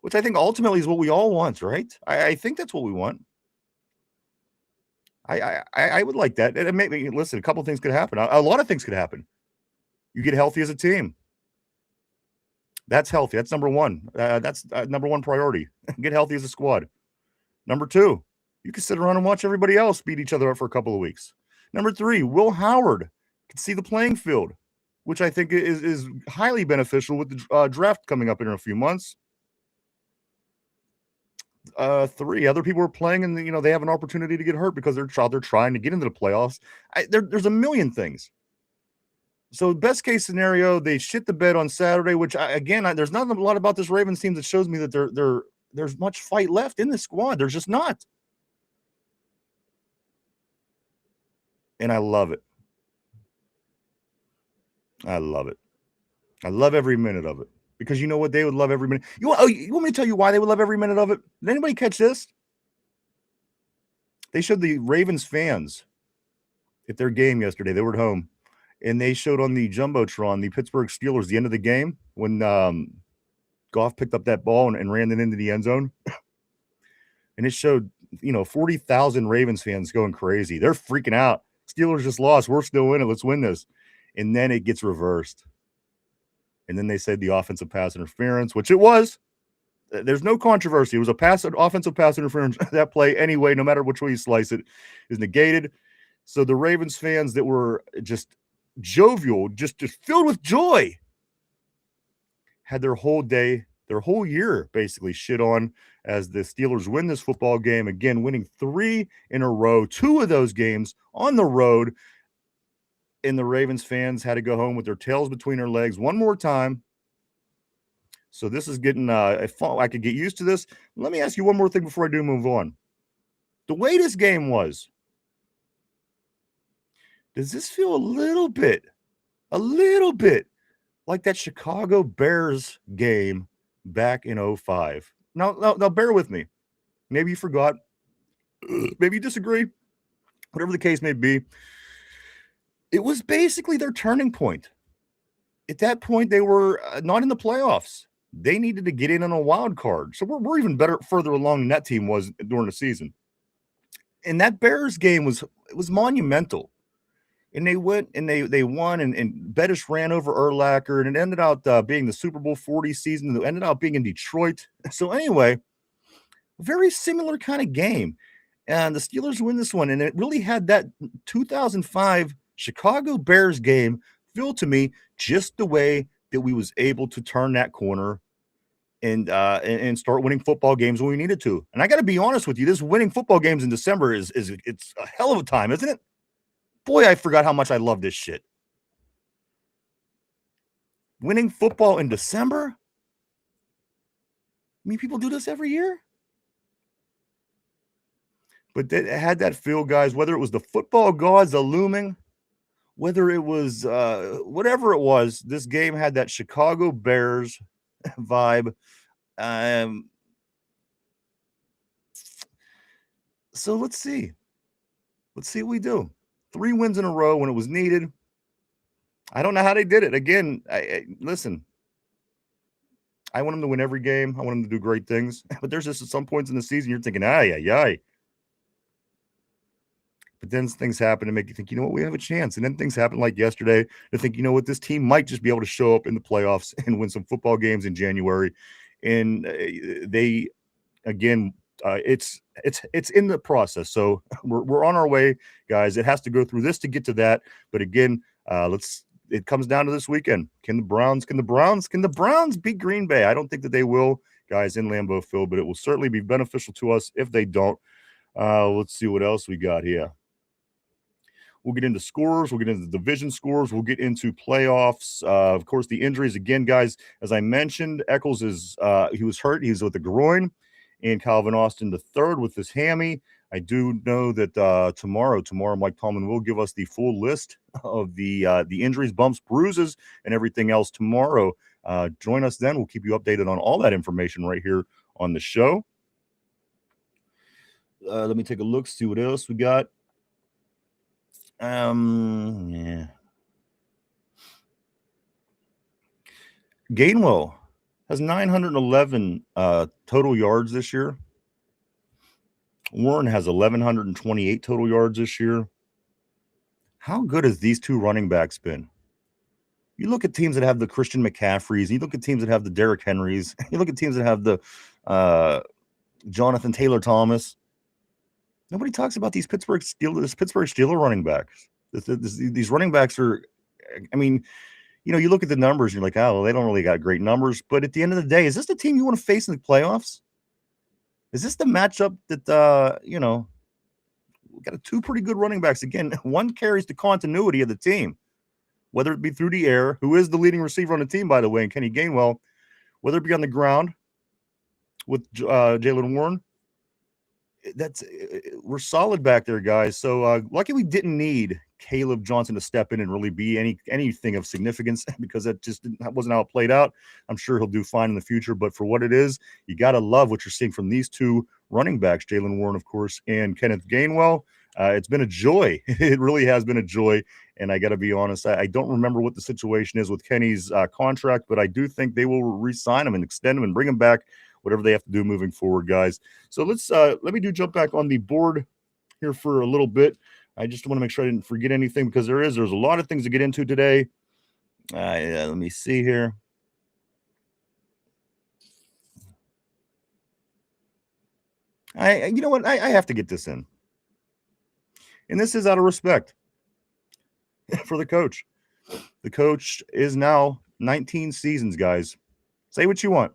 which I think ultimately is what we all want, right? I think that's what we want. I would like that. And maybe, listen, a couple of things could happen. A lot of things could happen. You get healthy as a team. That's healthy. That's number one. That's number one priority. Get healthy as a squad. Number 2, you can sit around and watch everybody else beat each other up for a couple of weeks. Number 3, Will Howard can see the playing field, which I think is highly beneficial with the draft coming up in a few months. 3, other people are playing, and they have an opportunity to get hurt because they're trying to get into the playoffs. There's a million things. So best case scenario, they shit the bed on Saturday, which there's not a lot about this Ravens team that shows me that there's much fight left in this squad. There's just not. And I love it. I love it. I love every minute of it. Because you know what? They would love every minute. You want me to tell you why they would love every minute of it? Did anybody catch this? They showed the Ravens fans at their game yesterday. They were at home. And they showed on the Jumbotron the Pittsburgh Steelers, the end of the game, when Goff picked up that ball and ran it into the end zone. And it showed, 40,000 Ravens fans going crazy. They're freaking out. Steelers just lost. We're still in it. Let's win this. And then it gets reversed. And then they said the offensive pass interference, which it was. There's no controversy. It was offensive pass interference. That play, anyway, no matter which way you slice it, is negated. So the Ravens fans that were just jovial, just filled with joy, had their whole day, their whole year basically shit on as the Steelers win this football game, again, winning 3 in a row, 2 of those games on the road. And the Ravens fans had to go home with their tails between their legs one more time. So this is getting, I could get used to this. Let me ask you one more thing before I do move on. The way this game was, does this feel a little bit like that Chicago Bears game back in 2005? Now, bear with me. Maybe you forgot. Maybe you disagree. Whatever the case may be. It was basically their turning point. At that point, they were not in the playoffs. They needed to get in on a wild card. So we're even further along than that team was during the season. And that Bears game was monumental. And they went and they won, and Bettis ran over Urlacher, and it ended out being the Super Bowl 40 season. It ended up being in Detroit. So anyway, very similar kind of game. And the Steelers win this one, and it really had that 2005 Chicago Bears game feel to me just the way that we was able to turn that corner and start winning football games when we needed to. And I got to be honest with you, this winning football games in December it's a hell of a time, isn't it? Boy, I forgot how much I love this shit. Winning football in December? I mean, people do this every year. But it had that feel, guys, whether it was the football gods looming, whether it was whatever it was, this game had that Chicago Bears vibe. So let's see. Let's see what we do. 3 wins in a row when it was needed. I don't know how they did it. Again, listen, I want them to win every game. I want them to do great things. But there's just at some points in the season you're thinking, ay. But then things happen to make you think, you know what, we have a chance. And then things happen like yesterday to think, you know what, this team might just be able to show up in the playoffs and win some football games in January. And they, again, it's in the process. So we're on our way, guys. It has to go through this to get to that. But again, it comes down to this weekend. Can the Browns beat Green Bay? I don't think that they will, guys, in Lambeau Field, but it will certainly be beneficial to us if they don't. Let's see what else we got here. We'll get into scores. We'll get into division scores. We'll get into playoffs. Of course, the injuries again, guys. As I mentioned, Eccles he was hurt. He's with the groin, and Calvin Austin the third with his hammy. I do know that tomorrow, Mike Tallman will give us the full list of the injuries, bumps, bruises, and everything else tomorrow. Join us then. We'll keep you updated on all that information right here on the show. Let me take a look, see what else we got. Yeah. Gainwell has 911 total yards this year. Warren has 1,128 total yards this year. How good has these two running backs been? You look at teams that have the Christian McCaffreys. You look at teams that have the Derrick Henrys. You look at teams that have the Jonathan Taylor Thomas. Nobody talks about these Pittsburgh Steelers running backs. These running backs are, I mean, you look at the numbers, and you're like, oh, well, they don't really got great numbers. But at the end of the day, is this the team you want to face in the playoffs? Is this the matchup that, we got 2 pretty good running backs? Again, one carries the continuity of the team, whether it be through the air, who is the leading receiver on the team, by the way, and Kenny Gainwell, whether it be on the ground with Jaylen Warren. that's we're solid back there, guys. So lucky we didn't need Caleb Johnson to step in and really be anything of significance because that wasn't how it played out. I'm sure he'll do fine in the future, but for what it is, you got to love what you're seeing from these two running backs, Jalen Warren, of course, and Kenneth Gainwell. It's been a joy. It really has been a joy. And I got to be honest, I don't remember what the situation is with Kenny's contract, but I do think they will re-sign him and extend him and bring him back, whatever they have to do moving forward, guys. So let me jump back on the board here for a little bit. I just want to make sure I didn't forget anything because there's a lot of things to get into today. Let me see here. You know what? I have to get this in. And this is out of respect for the coach. The coach is now 19 seasons, guys. Say what you want.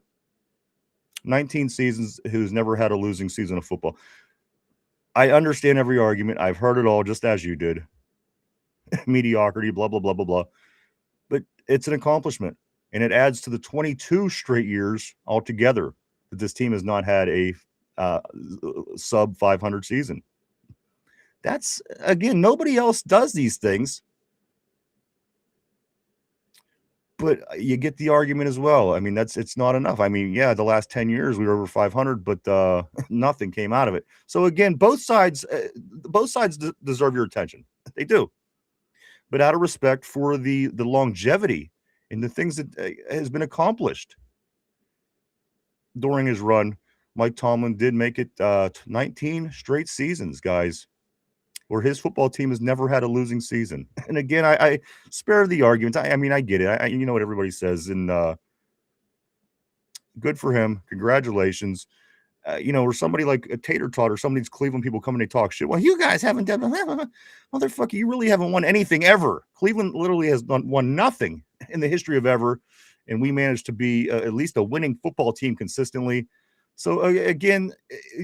19 seasons, who's never had a losing season of football. I understand every argument. I've heard it all, just as you did. Mediocrity, blah, blah, blah, blah, blah. But it's an accomplishment. And it adds to the 22 straight years altogether that this team has not had a sub 500 season. That's, again, nobody else does these things. But you get the argument as well. I mean, it's not enough. I mean, yeah, the last 10 years we were over 500, but nothing came out of it. So again, both sides deserve your attention. They do. But out of respect for the longevity and the things that has been accomplished during his run, Mike Tomlin did make it 19 straight seasons, guys, where his football team has never had a losing season. And again, I spare the arguments. I mean, I get it. You know what everybody says, and good for him. Congratulations. Or somebody like a Tater Tot or some of these Cleveland people come and they talk shit. Well, you guys haven't done motherfucker. You really haven't won anything ever. Cleveland literally has won nothing in the history of ever, and we managed to be at least a winning football team consistently. So again,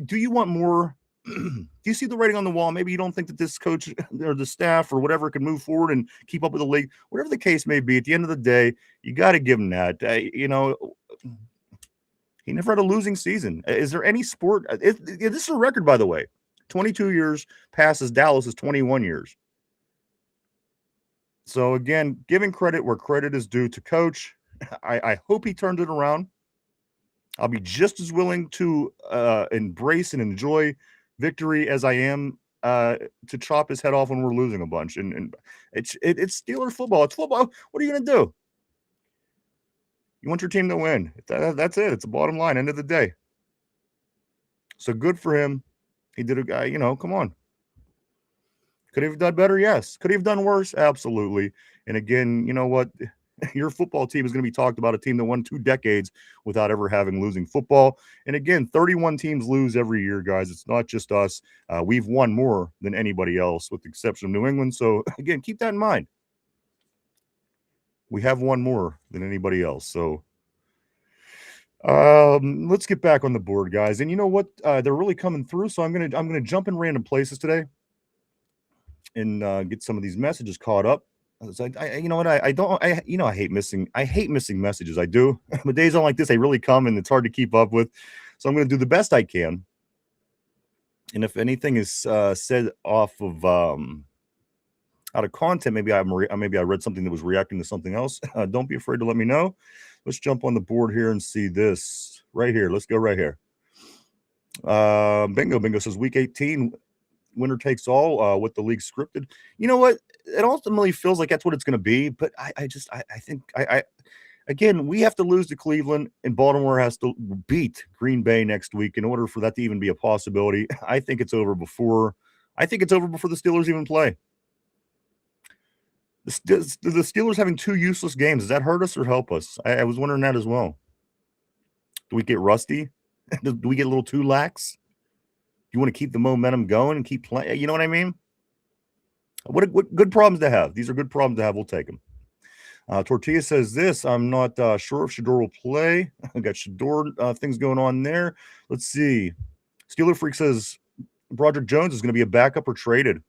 do you want more? Do you see the writing on the wall? Maybe you don't think that this coach or the staff or whatever can move forward and keep up with the league. Whatever the case may be, at the end of the day, you got to give him that. He never had a losing season. Is there any sport? This is a record, by the way. 22 years passes Dallas's 21 years. So again, giving credit where credit is due to coach. I hope he turned it around. I'll be just as willing to embrace and enjoy victory as I am to chop his head off when we're losing a bunch. And it's Steelers football. It's football. What are you going to do? You want your team to win. That's it. It's the bottom line, end of the day. So good for him. He did come on. Could he have done better? Yes. Could he have done worse? Absolutely. And again, you know what? Your football team is going to be talked about, a team that won 2 decades without ever having losing football. And again, 31 teams lose every year, guys. It's not just us. We've won more than anybody else, with the exception of New England. So again, keep that in mind. We have won more than anybody else. So let's get back on the board, guys. And you know what? They're really coming through. So I'm gonna jump in random places today and get some of these messages caught up. You know what? I hate missing messages. I do. But days on like this, they really come, and it's hard to keep up with. So I'm going to do the best I can. And if anything is said off of out of content, maybe I read something that was reacting to something else. Don't be afraid to let me know. Let's jump on the board here and see this right here. Let's go right here. Bingo says week 18. Winner takes all with the league scripted. You know what? It ultimately feels like that's what it's going to be. But I think again, we have to lose to Cleveland, and Baltimore has to beat Green Bay next week in order for that to even be a possibility. I think it's over before the Steelers even play. The Steelers having 2 useless games, does that hurt us or help us? I was wondering that as well. Do we get rusty? Do we get a little too lax? You want to keep the momentum going and keep playing? You know what I mean? What good problems to have. These are good problems to have. We'll take them. Tortilla says this. I'm not sure if Shador will play. I got Shador things going on there. Let's see. Steeler Freak says Broderick Jones is going to be a backup or traded.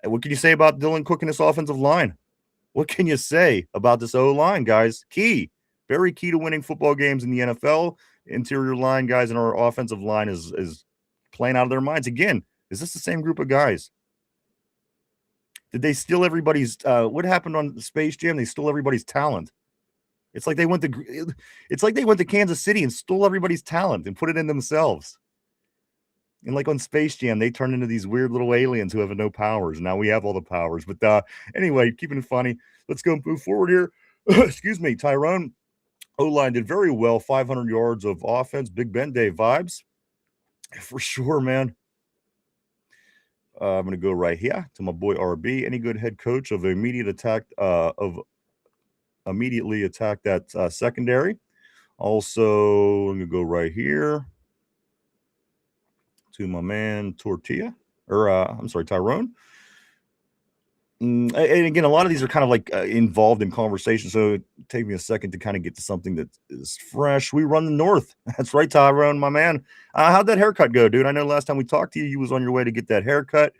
What can you say about Dylan Cook and this offensive line? What can you say about this O-line, guys? Key. Very key to winning football games in the NFL. Interior line, guys, and our offensive line is playing out of their minds. Again, is this the same group of guys? Did they steal everybody's what happened on Space Jam? They stole everybody's talent. It's like they went to Kansas City and stole everybody's talent and put it in themselves. And like on Space Jam, they turned into these weird little aliens who have no powers. Now we have all the powers. But anyway, keeping it funny. Let's go move forward here. Excuse me. Tyrone O-line did very well. 500 yards of offense. Big Ben Day vibes. For sure, man. I'm going to go right here to my boy RB. Any good head coach of immediately attack that secondary. Also, I'm going to go right here to my man Tyrone. And again, a lot of these are kind of like involved in conversation, so it take me a second to kind of get to something that is fresh. We run the North. That's right, Tyrone, my man. How'd that haircut go, dude? I know last time we talked to you, you was on your way to get that haircut.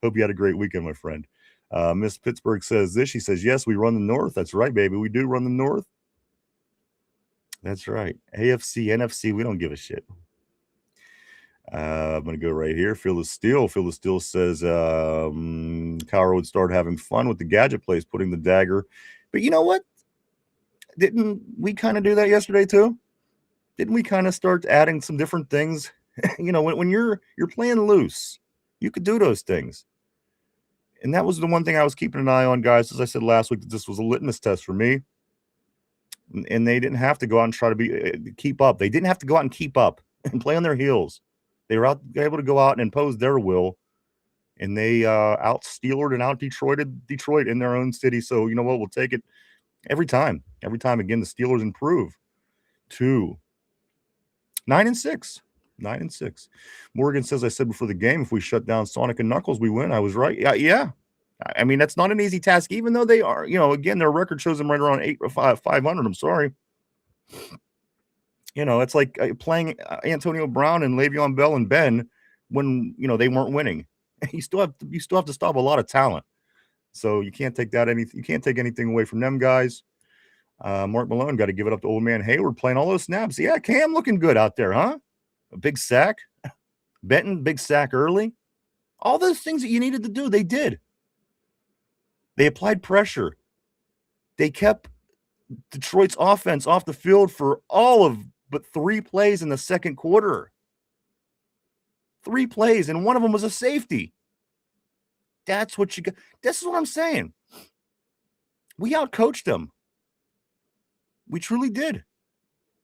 Hope you had a great weekend, my friend. Miss Pittsburgh says this. She says, yes, we run the North. That's right, baby. We do run the North. That's right. AFC, NFC, we don't give a shit. I'm going to go right here. Feel the Steel. Feel the Steel says Kyra would start having fun with the gadget plays, putting the dagger. But you know what? Didn't we kind of do that yesterday too? Didn't we kind of start adding some different things? You know, when you're playing loose, you could do those things. And that was the one thing I was keeping an eye on, guys. As I said last week, that this was a litmus test for me. And they didn't have to go out and try to keep up. They didn't have to go out and keep up and play on their heels. They were able to go out and impose their will, and they out-Steelered and out-Detroited Detroit in their own city. So, you know what? We'll take it every time. Every time, again, the Steelers improve to 9-6. 9-6. Morgan says, I said before the game, if we shut down Sonic and Knuckles, we win. I was right. Yeah. I mean, that's not an easy task, even though they are, you know, again, their record shows them right around 500. I'm sorry. You know, it's like playing Antonio Brown and Le'Veon Bell and Ben when, you know, they weren't winning. You still have to stop a lot of talent. So you can't take anything away from them guys. Mark Malone got to give it up to old man Hayward playing all those snaps. Yeah, Cam looking good out there, huh? A big sack. Benton, big sack early. All those things that you needed to do, they did. They applied pressure. They kept Detroit's offense off the field for all of but 3 plays in the second quarter. 3 plays, and one of them was a safety. That's what you got. This is what I'm saying. We outcoached them. We truly did.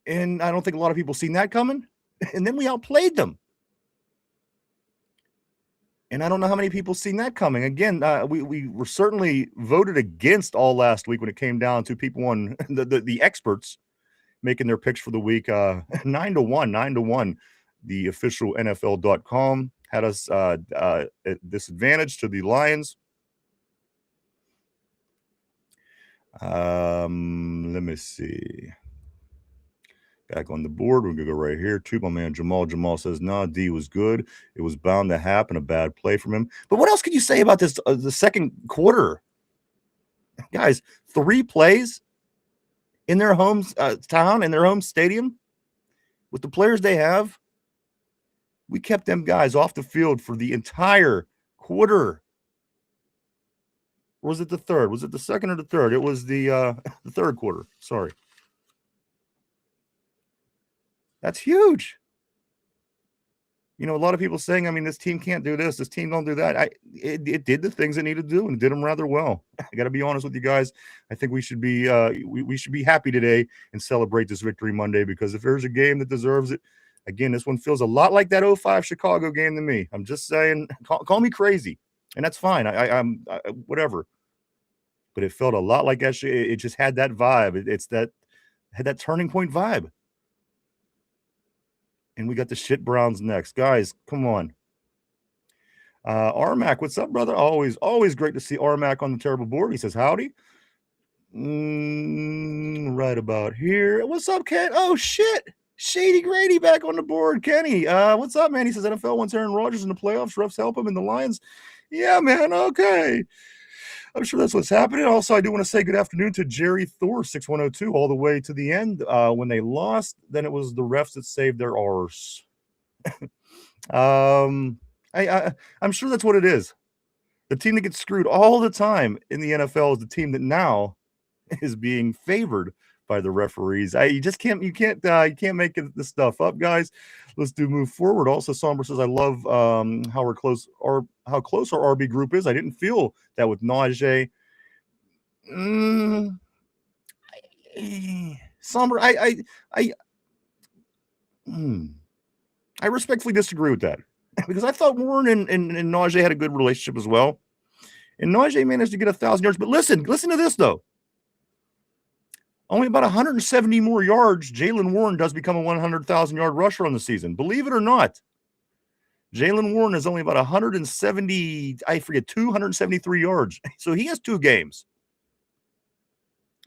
And I don't think a lot of people seen that coming. And then we outplayed them. And I don't know how many people seen that coming. Again, we were certainly voted against all last week when it came down to people on the experts making their picks for the week. 9-1. The official NFL.com had us at disadvantage to the Lions. Let me see. Back on the board, we're going to go right here to my man Jamal. Jamal says, nah, D was good. It was bound to happen, a bad play from him. But what else could you say about this, the second quarter? Guys, 3 plays in their home town, in their home stadium, with the players they have. We kept them guys off the field for the entire quarter. Or was it the third? Was it the second or the third? It was the third quarter. Sorry. That's huge. You know, a lot of people saying, I mean, this team can't do this. This team don't do that. It did the things it needed to do and did them rather well. I got to be honest with you guys. I think we should be we should be happy today and celebrate this victory Monday, because if there's a game that deserves it, again, this one feels a lot like that 05 Chicago game to me. I'm just saying, call me crazy, and that's fine. I'm whatever. But it felt a lot like that. It just had that vibe. Had that turning point vibe. And we got the shit Browns next. Guys, come on. Armac, what's up, brother? Always great to see Armac on the terrible board. He says, howdy. Right about here. What's up, Ken? Oh, shit. Shady Grady back on the board. Kenny, what's up, man? He says, NFL wants Aaron Rodgers in the playoffs. Refs help him in the Lions. Yeah, man, okay. I'm sure that's what's happening. Also, I do want to say good afternoon to Jerry Thor, 6102, all the way to the end. When they lost, then it was the refs that saved their arse. I'm sure that's what it is. The team that gets screwed all the time in the NFL is the team that now is being favored by the referees. You just can't you can't make this stuff up, guys. Let's move forward. Also, Somber says I love how close our RB group is. I didn't feel that with Najee. Mm, Somber, I mm, I respectfully disagree with that because I thought Warren and Najee had a good relationship as well. And Najee managed to get 1,000 yards. But listen to this, though. Only about 170 more yards, Jaylen Warren does become a 100,000-yard rusher on the season. Believe it or not, Jaylen Warren is only about 273 yards. So he has 2 games.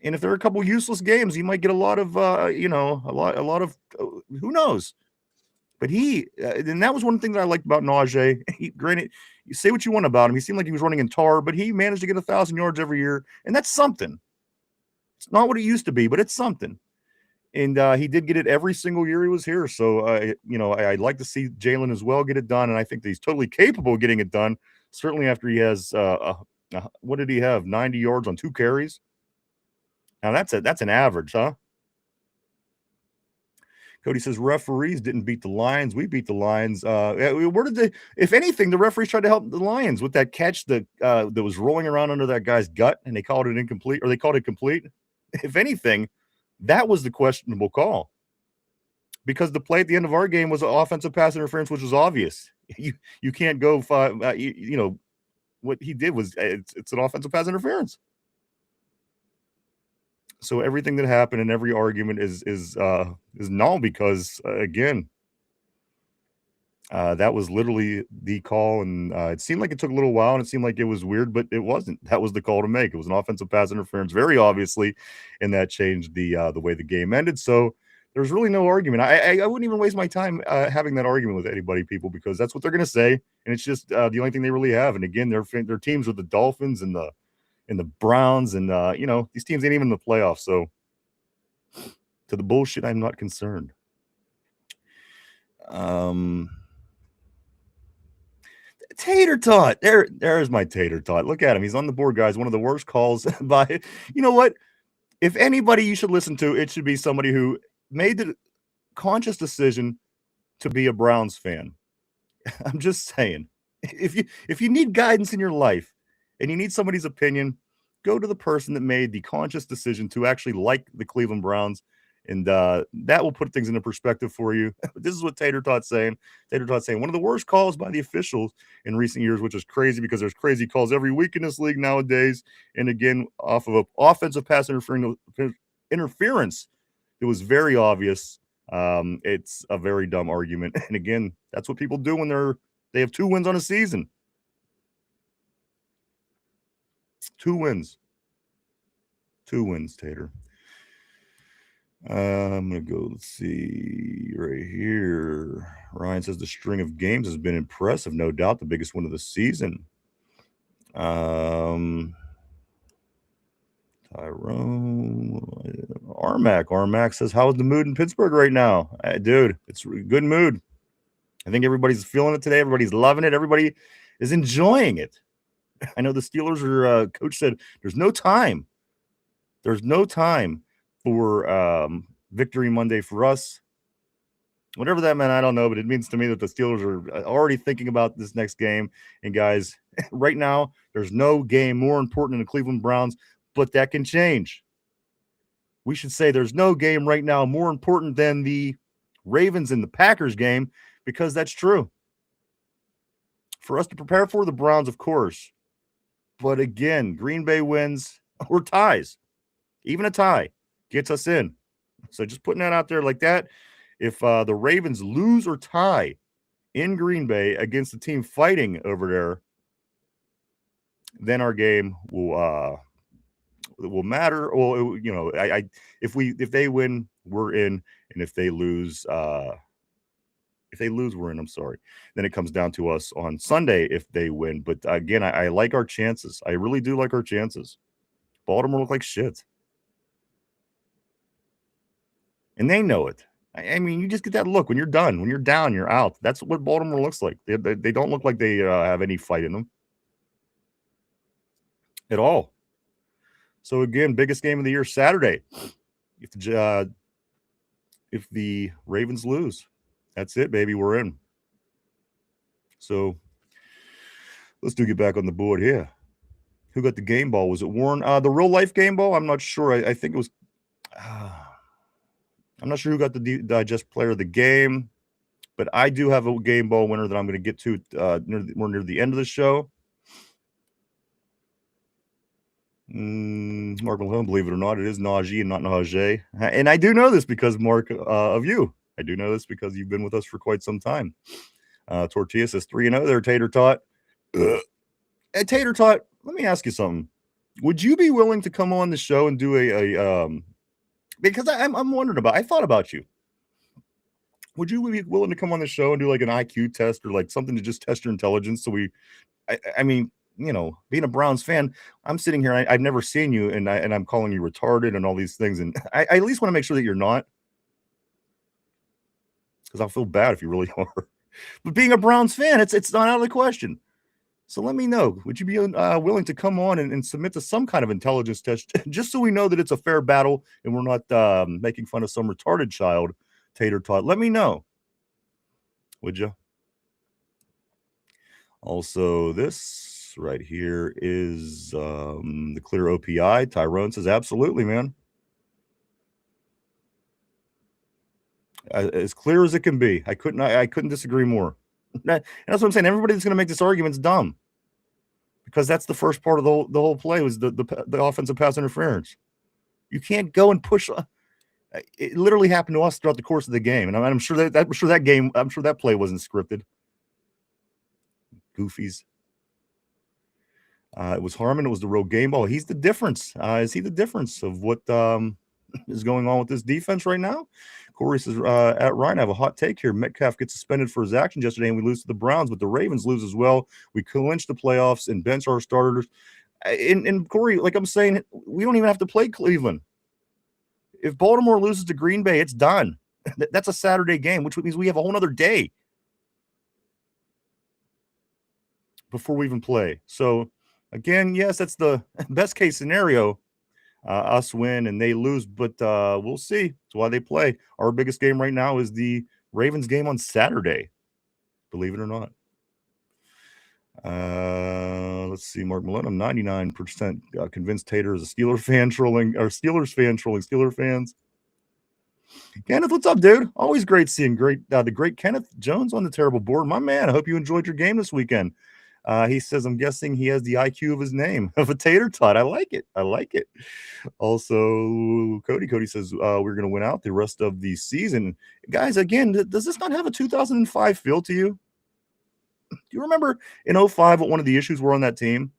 And if there are a couple useless games, he might get a lot of, who knows? But and that was one thing that I liked about Najee. Granted, you say what you want about him. He seemed like he was running in tar, but he managed to get 1,000 yards every year. And that's something. It's not what it used to be, but it's something. And he did get it every single year he was here. So, I'd like to see Jaylen as well get it done. And I think that he's totally capable of getting it done. Certainly after he has, what did he have? 90 yards on 2 carries. Now that's an average, huh? Cody says referees didn't beat the Lions. We beat the Lions. Where did they? If anything, the referees tried to help the Lions with that catch that was rolling around under that guy's gut, and they called it incomplete, or they called it complete. If anything, that was the questionable call, because the play at the end of our game was an offensive pass interference, which was obvious. You can't go 5. What he did was it's an offensive pass interference. So everything that happened in every argument is null because again, that was literally the call, and it seemed like it took a little while, and it seemed like it was weird, but it wasn't. That was the call to make. It was an offensive pass interference, very obviously, and that changed the way the game ended. So there's really no argument. I wouldn't even waste my time having that argument with anybody, people, because that's what they're going to say, and it's just the only thing they really have. And again, their teams are the Dolphins and the Browns, and these teams ain't even in the playoffs. So to the bullshit, I'm not concerned. Tater Tot. There's my Tater Tot. Look at him. He's on the board, guys. One of the worst calls by, you know what? If anybody you should listen to, it should be somebody who made the conscious decision to be a Browns fan. I'm just saying. If you need guidance in your life and you need somebody's opinion, go to the person that made the conscious decision to actually like the Cleveland Browns, and that will put things into perspective for you. This is what Tater Tot's saying. Tater Tot's saying one of the worst calls by the officials in recent years, which is crazy because there's crazy calls every week in this league nowadays. And again, off of an offensive pass interference, it was very obvious. It's a very dumb argument. And again, that's what people do when they have 2 wins on a season. 2 wins. 2 wins, Tater. I'm going to go, let's see, right here. Ryan says the string of games has been impressive. No doubt the biggest one of the season. Tyrone. Armac says, how's the mood in Pittsburgh right now? Dude, it's a good mood. I think everybody's feeling it today. Everybody's loving it. Everybody is enjoying it. I know the Steelers coach said there's no time. There's no time for Victory Monday for us. Whatever that meant, I don't know, but it means to me that the Steelers are already thinking about this next game. And guys, right now, there's no game more important than the Cleveland Browns, but that can change. We should say there's no game right now more important than the Ravens and the Packers game, because that's true. For us to prepare for the Browns, of course. But again, Green Bay wins or ties. Even a tie gets us in. So just putting that out there like that. If the Ravens lose or tie in Green Bay against the team fighting over there, then our game will matter. Well, if they win, we're in, and if they lose, we're in. I'm sorry. Then it comes down to us on Sunday if they win. But again, I like our chances. I really do like our chances. Baltimore look like shit. And they know it. I mean, you just get that look when you're done. When you're down, you're out. That's what Baltimore looks like. They don't look like they have any fight in them at all. So again, biggest game of the year Saturday. If the Ravens lose, that's it, baby. We're in. So let's get back on the board here. Who got the game ball? Was it Warren? The real life game ball? I'm not sure. I think it was. I'm not sure who got the digest player of the game, but I do have a game ball winner that I'm going to get to near the end of the show. Mark Malone, believe it or not, it is Najee and not Najee. And I do know this because, Mark, of you. I do know this because you've been with us for quite some time. Tortilla says 3-0 there, Tater Tot. Hey, Tater Tot, let me ask you something. Would you be willing to come on the show and do because I'm wondering about, I thought about you. Would you be willing to come on the show and do like an IQ test or like something to just test your intelligence? So I mean, you know, being a Browns fan, I'm sitting here, I've never seen you, and I'm calling you retarded and all these things, and I at least want to make sure that you're not, because I'll feel bad if you really are. But being a Browns fan, it's not out of the question. So let me know. Would you be willing to come on and submit to some kind of intelligence test, just so we know that it's a fair battle and we're not making fun of some retarded child, Tater Tot? Let me know. Would you? Also, this right here is the clear OPI. Tyrone says, absolutely, man. As clear as it can be. I couldn't disagree more. And that's what I'm saying. Everybody that's going to make this argument is dumb, because that's the first part of the whole play was the offensive pass interference. You can't go and push. It literally happened to us throughout the course of the game, and I'm sure that play wasn't scripted. Goofies. It was Harmon. It was the real game ball. He's the difference. Is he the difference of what is going on with this defense right now? Corey says, at Ryan, I have a hot take here. Metcalf gets suspended for his actions yesterday, and we lose to the Browns, but the Ravens lose as well. We clinch the playoffs and bench our starters. And Corey, like I'm saying, we don't even have to play Cleveland. If Baltimore loses to Green Bay, it's done. That's a Saturday game, which means we have a whole other day before we even play. So, again, yes, that's the best case scenario. Us win and they lose, but we'll see. That's why they play. Our biggest game right now is the Ravens game on Saturday, believe it or not. Let's see, Mark Malone. I'm 99% convinced Tater is a Steelers fan trolling Steeler fans. Kenneth, what's up, dude? Always great seeing the great Kenneth Jones on the terrible board. My man, I hope you enjoyed your game this weekend. He says, I'm guessing he has the IQ of his name, of a Tater Tot. I like it. Also, Cody says, we're going to win out the rest of the season. Guys, again, does this not have a 2005 feel to you? Do you remember in 2005 what one of the issues were on that team?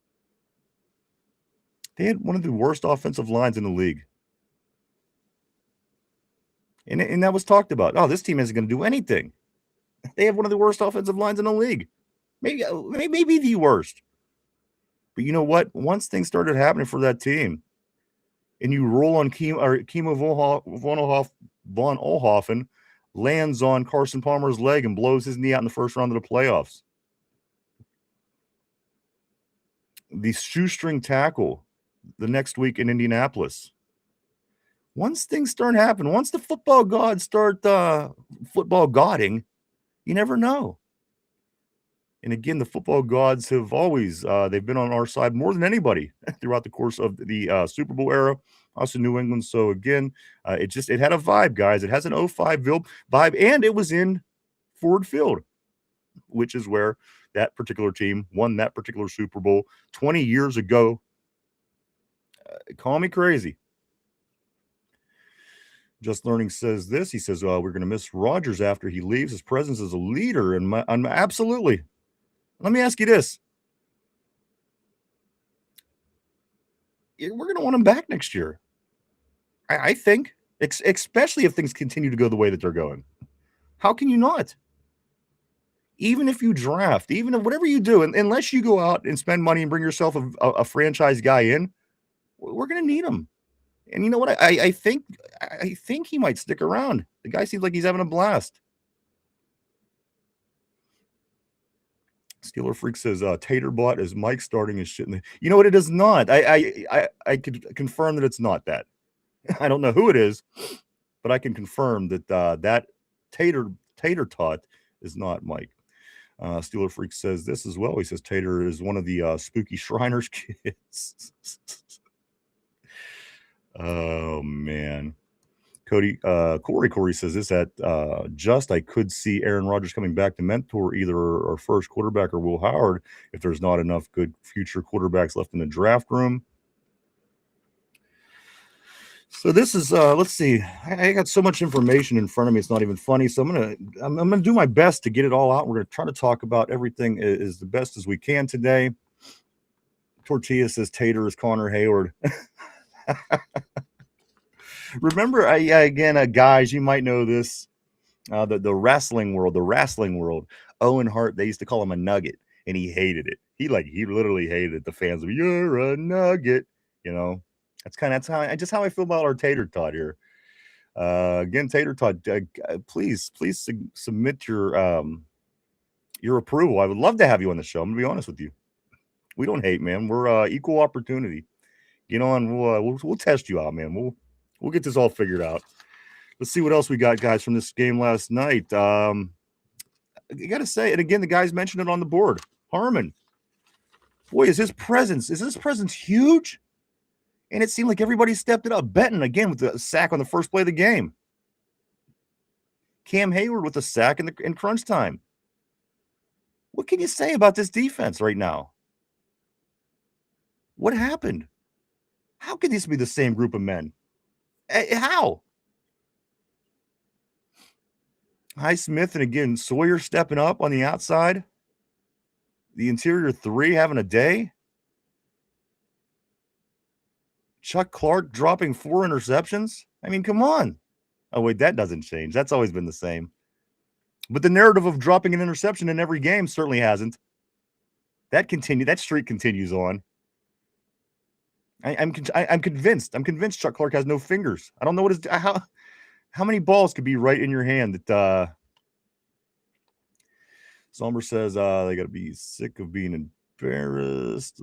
They had one of the worst offensive lines in the league. And that was talked about. Oh, this team isn't going to do anything. They have one of the worst offensive lines in the league. Maybe the worst. But you know what? Once things started happening for that team, and you roll on Kimo von Oelhoffen, lands on Carson Palmer's leg and blows his knee out in the first round of the playoffs. The shoestring tackle the next week in Indianapolis. Once things start happening, once the football gods start football godding, you never know. And again, the football gods have always they've been on our side more than anybody throughout the course of the Super Bowl era, us in New England. So again, it had a vibe, guys. It has an 05 vibe, and it was in Ford Field, which is where that particular team won that particular Super Bowl 20 years ago. Call me crazy. Just Learning says this. He says, we're going to miss Rodgers after he leaves. His presence as a leader. And absolutely. Let me ask you this. We're going to want him back next year. I think, especially if things continue to go the way that they're going. How can you not? Even if you draft, even if whatever you do, unless you go out and spend money and bring yourself a franchise guy in, we're going to need him. And you know what? I think he might stick around. The guy seems like he's having a blast. Steeler Freak says Tater bot is Mike starting his shit. You know what? It is not. I could confirm that it's not that. I don't know who it is, but I can confirm that that Tater Tot is not Mike. Steeler Freak says this as well. He says Tater is one of the spooky Shriners kids. Oh man. Corey says this at just I could see Aaron Rodgers coming back to mentor either our first quarterback or Will Howard if there's not enough good future quarterbacks left in the draft room. So this is let's see. I got so much information in front of me, it's not even funny. So I'm gonna do my best to get it all out. We're gonna try to talk about everything as the best as we can today. Tortilla says Tater is Connor Hayward. Remember, guys, you might know this. The wrestling world. Owen Hart, they used to call him a nugget, and he hated it. He literally hated it. The fans of you're a nugget. You know, that's how I feel about our Tater Tot here. Again, Tater Tot, please submit your approval. I would love to have you on the show. I'm gonna be honest with you. We don't hate, man. We're equal opportunity. Get on. We'll test you out, man. We'll get this all figured out. Let's see what else we got, guys, from this game last night. You got to say, and again, the guys mentioned it on the board. Harmon, boy, is his presence huge? And it seemed like everybody stepped it up. Benton, again, with the sack on the first play of the game. Cam Hayward with a sack in crunch time. What can you say about this defense right now? What happened? How could this be the same group of men? How? Highsmith and again Sawyer stepping up on the outside. The interior three having a day. Chuck Clark dropping 4 interceptions. I mean, come on. Oh, wait, that doesn't change. That's always been the same. But the narrative of dropping an interception in every game certainly hasn't. That streak continues on. I'm convinced. I'm convinced Chuck Clark has no fingers. I don't know how many balls could be right in your hand that Somber says they got to be sick of being embarrassed.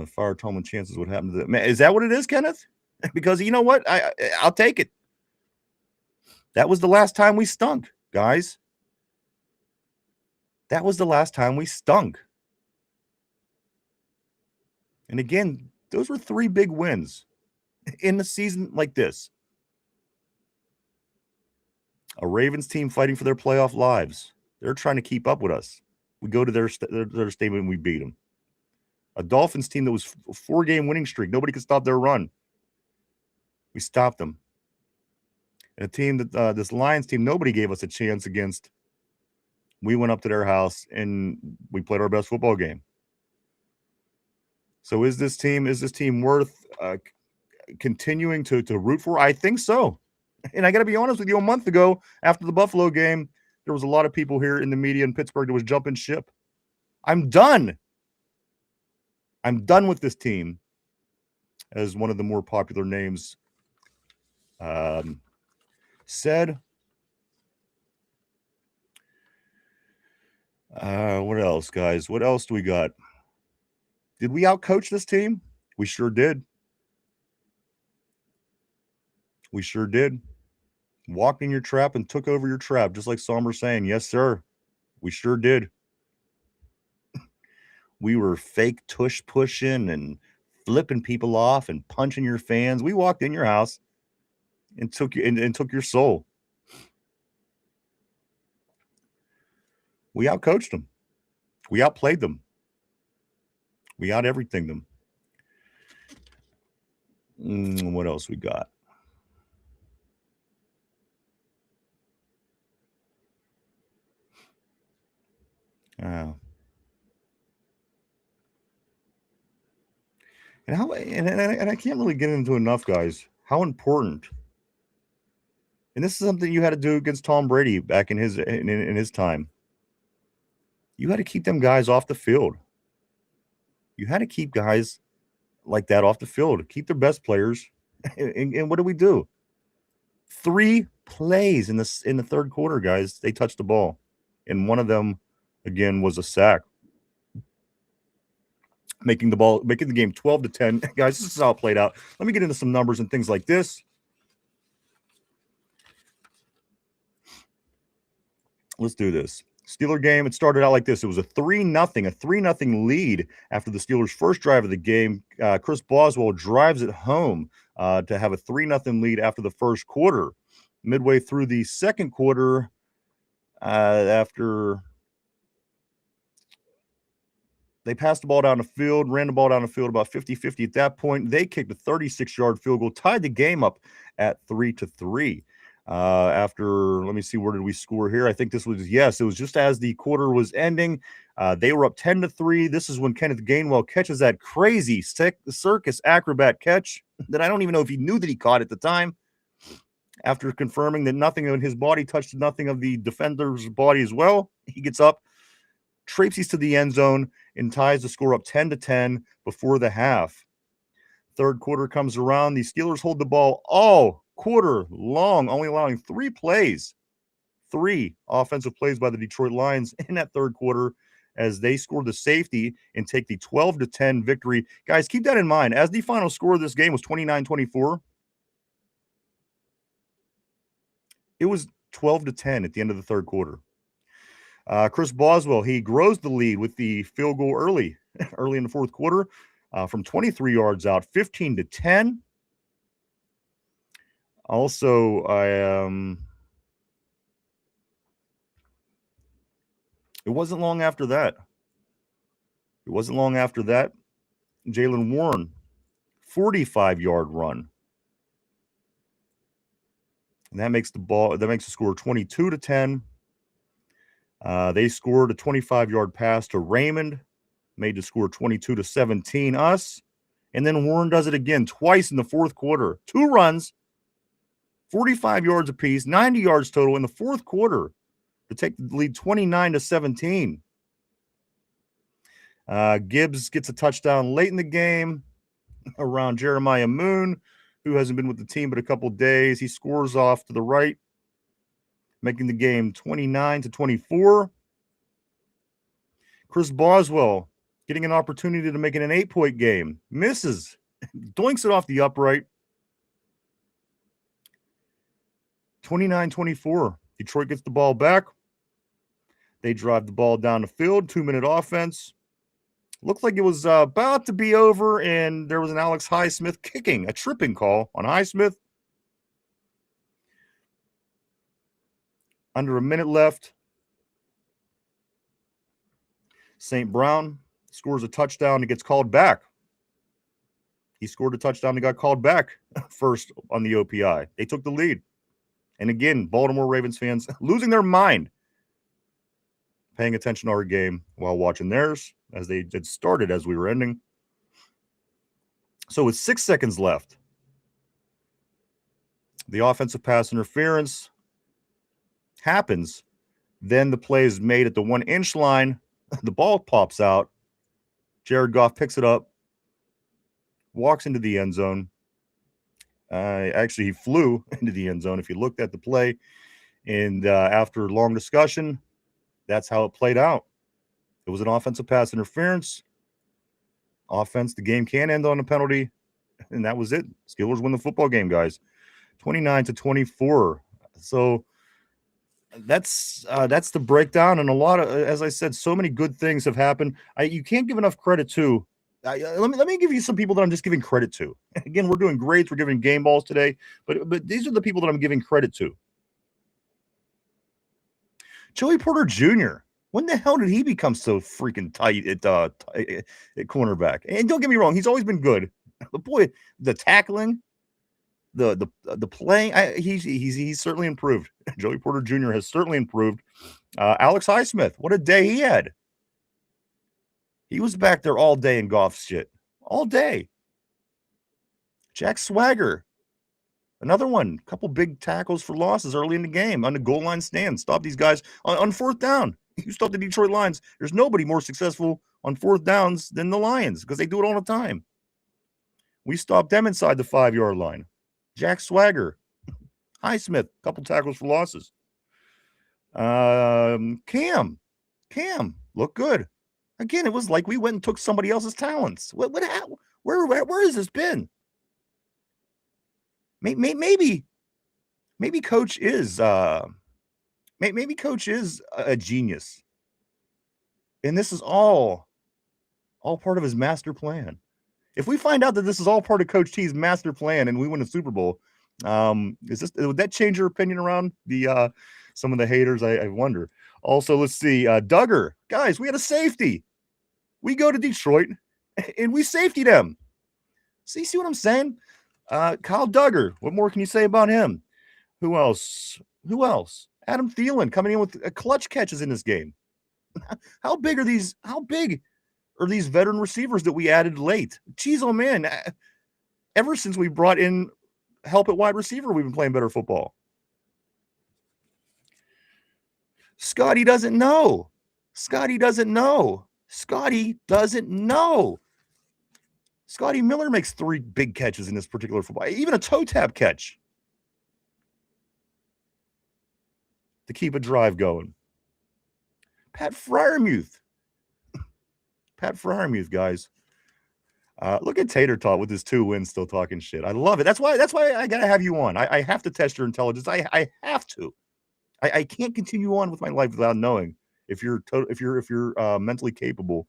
Fire Tolman chances what happened to that. Man, is that what it is, Kenneth? Because you know what? I'll take it. That was the last time we stunk, guys. That was the last time we stunk. And again, those were 3 big wins in the season like this. A Ravens team fighting for their playoff lives. They're trying to keep up with us. We go to their stadium and we beat them. A Dolphins team that was a 4-game winning streak. Nobody could stop their run. We stopped them. And a team that this Lions team, nobody gave us a chance against. We went up to their house and we played our best football game. So is this team worth continuing to root for? I think so. And I got to be honest with you, a month ago after the Buffalo game, there was a lot of people here in the media in Pittsburgh that was jumping ship. I'm done. I'm done with this team, as one of the more popular names said. What else, guys? What else do we got? Did we outcoach this team? We sure did. We sure did. Walked in your trap and took over your trap, just like Somber's saying. Yes, sir. We sure did. We were fake tush pushing and flipping people off and punching your fans. We walked in your house and took you and took your soul. We outcoached them. We outplayed them. We out everything them. What else we got? And I can't really get into enough, guys, how important. And this is something you had to do against Tom Brady back in his time. You had to keep them guys off the field. You had to keep guys like that off the field. Keep their best players. And what do we do? 3 plays in the third quarter, guys. They touched the ball, and one of them, again, was a sack, making the game 12-10. Guys, this is how it played out. Let me get into some numbers and things like this. Let's do this. Steeler game, it started out like this. It was a 3-0 lead after the Steelers' first drive of the game. Chris Boswell drives it home to have a 3-0 lead after the first quarter. Midway through the second quarter, after they passed the ball down the field, ran the ball down the field about 50-50 at that point. They kicked a 36-yard field goal, tied the game up at 3-3. After, let me see, where did we score here? I think it was just as the quarter was ending. They were up 10-3. This is when Kenneth Gainwell catches that crazy circus acrobat catch that I don't even know if he knew that he caught at the time. After confirming that nothing in his body touched nothing of the defender's body as well, he gets up, traipses to the end zone, and ties the score up 10-10 before the half. Third quarter comes around. The Steelers hold the ball all quarter long, only allowing 3 offensive plays by the Detroit Lions in that third quarter as they score the safety and take the 12-10 victory. Guys, keep that in mind. As the final score of this game was 29-24, it was 12-10 at the end of the third quarter. Chris Boswell, he grows the lead with the field goal early in the fourth quarter from 23 yards out, 15-10. Also, it wasn't long after that. Jalen Warren, 45-yard run. And that makes the score 22-10. They scored a 25-yard pass to Raymond, made the score 22-17 us. And then Warren does it again twice in the fourth quarter. 2 runs, 45 yards apiece, 90 yards total in the fourth quarter to take the lead 29-17. Gibbs gets a touchdown late in the game around Jeremiah Moon, who hasn't been with the team but a couple days. He scores off to the right, making the game 29-24. Chris Boswell getting an opportunity to make it an 8-point game. Misses. Doinks it off the upright. 29-24. Detroit gets the ball back. They drive the ball down the field. 2-minute offense. Looked like it was about to be over, and there was an Alex Highsmith kicking, a tripping call on Highsmith. Under a minute left. St. Brown scores a touchdown and gets called back. He scored a touchdown and got called back first on the OPI. They took the lead. And again, Baltimore Ravens fans losing their mind, paying attention to our game while watching theirs, as they had started as we were ending. So with 6 seconds left, the offensive pass interference happens. Then the play is made at the 1-inch line. The ball pops out. Jared Goff picks it up, walks into the end zone. Actually, he flew into the end zone if you looked at the play. And after long discussion, that's how it played out. It was an offensive pass interference. The game can end on a penalty. And that was it. Steelers win the football game, guys. 29-24. So that's the breakdown. And a lot of, as I said, so many good things have happened. You can't give enough credit to. Let me give you some people that I'm just giving credit to. Again, we're doing grades. We're giving game balls today. But these are the people that I'm giving credit to. Joey Porter Jr. When the hell did he become so freaking tight at cornerback? And don't get me wrong, he's always been good. But boy, the tackling, the playing, he's certainly improved. Joey Porter Jr. has certainly improved. Alex Highsmith, what a day he had. He was back there all day in Goff's shit. All day. Jack Swagger. Another one. Couple big tackles for losses early in the game on the goal line stand. Stop these guys on fourth down. You stop the Detroit Lions. There's nobody more successful on fourth downs than the Lions because they do it all the time. We stopped them inside the 5-yard line. Jack Swagger. Highsmith, couple tackles for losses. Cam, look good. Again, it was like we went and took somebody else's talents. Where has this been? Maybe coach is maybe coach is a genius, and this is all part of his master plan. If we find out that this is all part of Coach T's master plan and we win a Super Bowl, would that change your opinion around the some of the haters? I wonder. Also, let's see. Duggar, guys, we had a safety. We go to Detroit and we safety them. See what I'm saying? Kyle Duggar. What more can you say about him? Who else? Adam Thielen coming in with clutch catches in this game. How big are these veteran receivers that we added late? Jeez, oh man. Ever since we brought in help at wide receiver, we've been playing better football. Scotty doesn't know. Scotty Miller makes 3 big catches in this particular football, even a toe tap catch to keep a drive going. Pat Fryermuth, guys. Look at Tater Tot with his 2 wins still talking shit. I love it. That's why I gotta have you on. I have to test your intelligence. I have to. I can't continue on with my life without knowing if you're mentally capable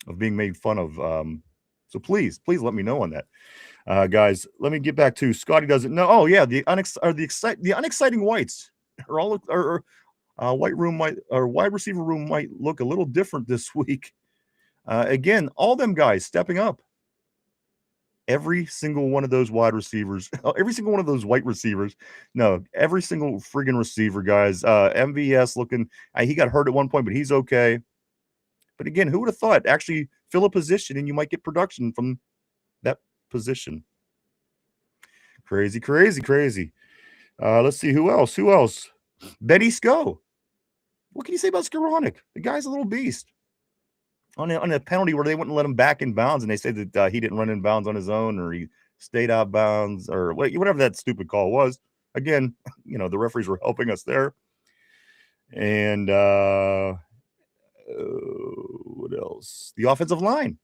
of being made fun of. So please let me know on that, guys. Let me get back to Scotty doesn't know. Oh yeah, the unexciting whites are all wide receiver room might look a little different this week. Again, all them guys stepping up. Every single one of those wide receivers, every single one of those white receivers, no, every single friggin' receiver, guys. MVS looking, he got hurt at one point, but he's okay. But again, who would have thought actually fill a position and you might get production from that position? Crazy. Let's see, who else? Benny Sko. What can you say about Skoranek? The guy's a little beast. On a penalty where they wouldn't let him back in bounds, and they said that he didn't run in bounds on his own, or he stayed out of bounds, or whatever that stupid call was. Again, the referees were helping us there. And what else? The offensive line.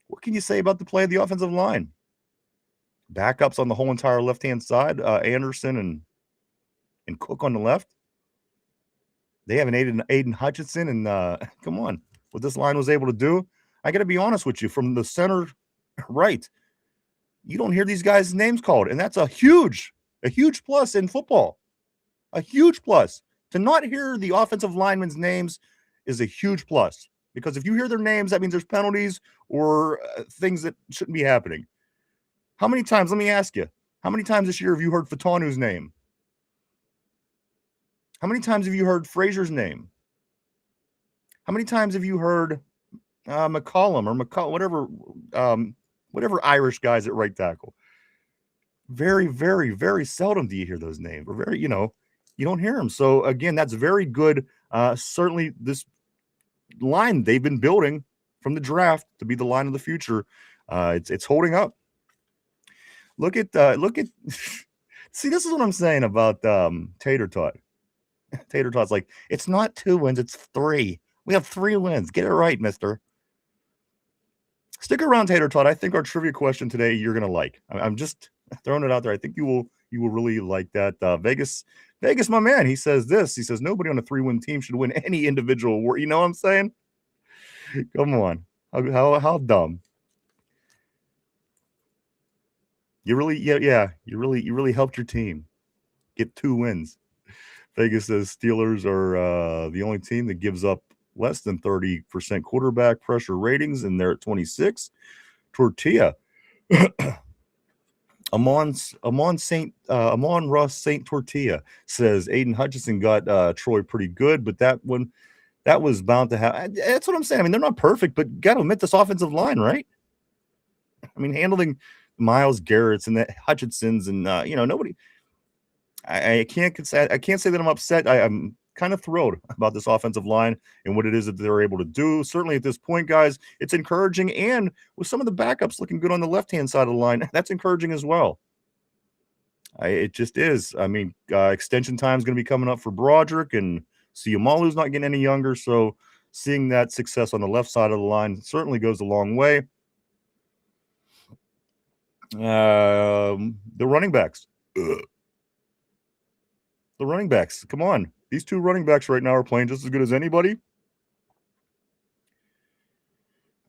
What can you say about the play of the offensive line? Backups on the whole entire left-hand side. Anderson and Cook on the left. They have an Aiden Hutchinson, and come on. What this line was able to do, I got to be honest with you, from the center right, you don't hear these guys' names called, and that's a huge plus in football. A huge plus. To not hear the offensive linemen's names is a huge plus, because if you hear their names, that means there's penalties or things that shouldn't be happening. How many times, let me ask you, how many times this year have you heard Fatanu's name? How many times have you heard Frazier's name? How many times have you heard McCollum or whatever Irish guys at right tackle? Very, very, very seldom do you hear those names. Or very, you don't hear them. So again, that's very good. Certainly, this line they've been building from the draft to be the line of the future. It's holding up. Look at. See, this is what I'm saying about Tater Tot. Tater Tot's like, it's not 2 wins, it's 3. We have 3 wins. Get it right, mister. Stick around, Tater Tot. I think our trivia question today you're going to like. I'm just throwing it out there. I think you will really like that. Vegas, my man, he says this. He says, nobody on a 3-win team should win any individual award. You know what I'm saying? Come on. How dumb. You really, you really helped your team get 2 wins. Vegas says Steelers are the only team that gives up less than 30% quarterback pressure ratings, and they're at 26. Tortilla. Amon Ross Saint Tortilla says Aiden Hutchinson got Troy pretty good, but that was bound to have. That's what I'm saying. I mean, they're not perfect, but got to admit this offensive line, right? I mean, handling Myles Garrett's and the Hutchinsons and nobody. I can't say that I'm upset. I'm kind of thrilled about this offensive line and what it is that they're able to do. Certainly at this point, guys, it's encouraging. And with some of the backups looking good on the left-hand side of the line, that's encouraging as well. It just is. I mean, extension time is going to be coming up for Broderick, and Siamalu's not getting any younger. So seeing that success on the left side of the line certainly goes a long way. The running backs. Ugh. The running backs. Come on. These two running backs right now are playing just as good as anybody.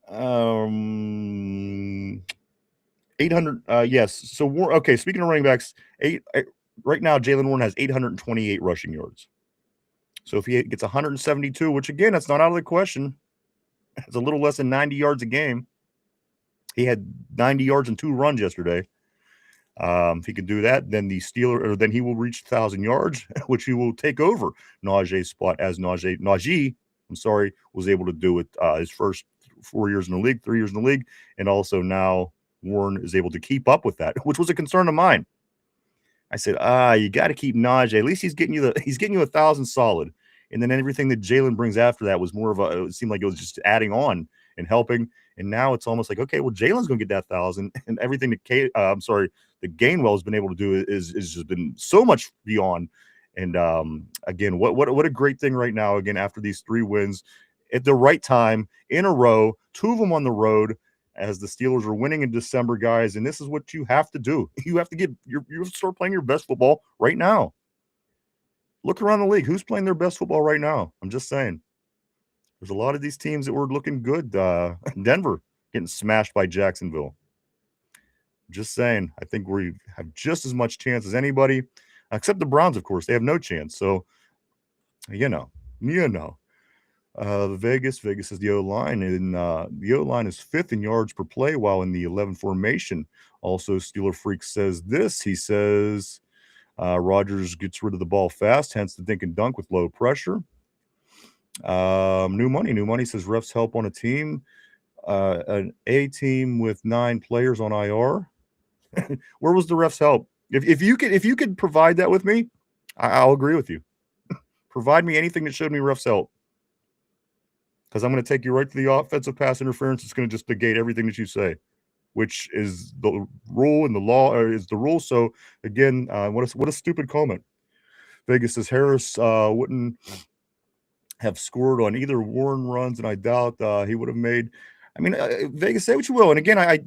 800. Yes. So, okay. Speaking of running backs, right now, Jalen Warren has 828 rushing yards. So if he gets 172, which again, that's not out of the question, it's a little less than 90 yards a game. He had 90 yards and 2 runs yesterday. If he could do that, then then he will reach 1,000 yards, which he will take over Najee's spot as Najee, was able to do it his first 4 years in the league, 3 years in the league, and also now Warren is able to keep up with that, which was a concern of mine. I said, you got to keep Najee. At least he's getting you 1,000 solid, and then everything that Jalen brings after that was more of it seemed like it was just adding on and helping. And now it's almost like, okay, well, Jalen's going to get that 1,000, and everything that that Gainwell's been able to do is just been so much beyond. And again, what a great thing right now. Again, after these 3 wins at the right time in a row, 2 of them on the road, as the Steelers are winning in December, guys. And this is what you have to do. You have to you have to start playing your best football right now. Look around the league. Who's playing their best football right now? I'm just saying. There's a lot of these teams that were looking good. Denver getting smashed by Jacksonville. Just saying. I think we have just as much chance as anybody, except the Browns, of course. They have no chance. So, Vegas is the O-line, and the O-line is 5th in yards per play while in the 11 formation. Also, Steeler Freak says this. He says Rodgers gets rid of the ball fast, hence the dink and dunk with low pressure. New money says refs help on a team, an A team with 9 players on IR. Where was the refs help? If you could provide that with me, I'll agree with you. Provide me anything that showed me refs help, because I'm going to take you right to the offensive pass interference. It's going to just negate everything that you say, which is the rule, and the law is the rule. So again, what a stupid comment. Vegas says Harris wouldn't have scored on either Warren runs, and I doubt he would have made. I mean, Vegas, say what you will, and again, I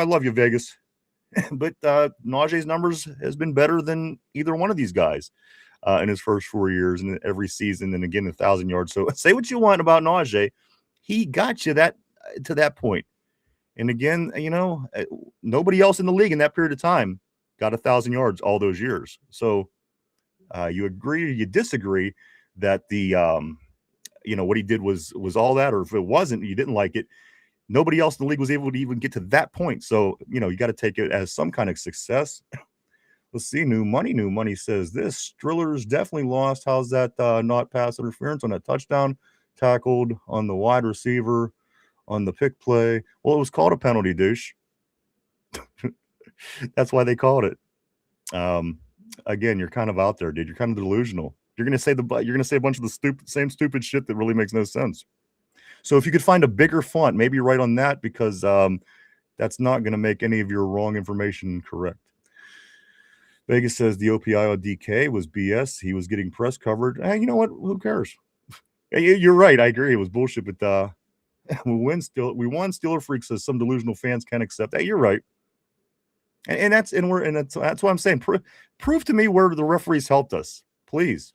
love you, Vegas, but Najee's numbers has been better than either one of these guys in his first 4 years, and every season, and again 1,000 yards. So say what you want about Najee, he got you to that point. And again, nobody else in the league in that period of time got 1,000 yards all those years. So you agree or you disagree that the what he did was all that, or if it wasn't, you didn't like it. Nobody else in the league was able to even get to that point. So, you got to take it as some kind of success. Let's see. New money says this. Strillers definitely lost. How's that not pass interference on that touchdown? Tackled on the wide receiver on the pick play. Well, it was called a penalty, douche. That's why they called it. Again, you're kind of out there, dude. You're kind of delusional. You're gonna say a bunch of the same stupid shit that really makes no sense. So if you could find a bigger font, maybe write on that, because that's not going to make any of your wrong information correct. Vegas says the OPI on DK was BS. He was getting press covered. You know what? Who cares? You're right. I agree. It was bullshit, but we won. Steeler Freak says some delusional fans can't accept that. You're right. And that's what I'm saying. Prove to me where the referees helped us, please.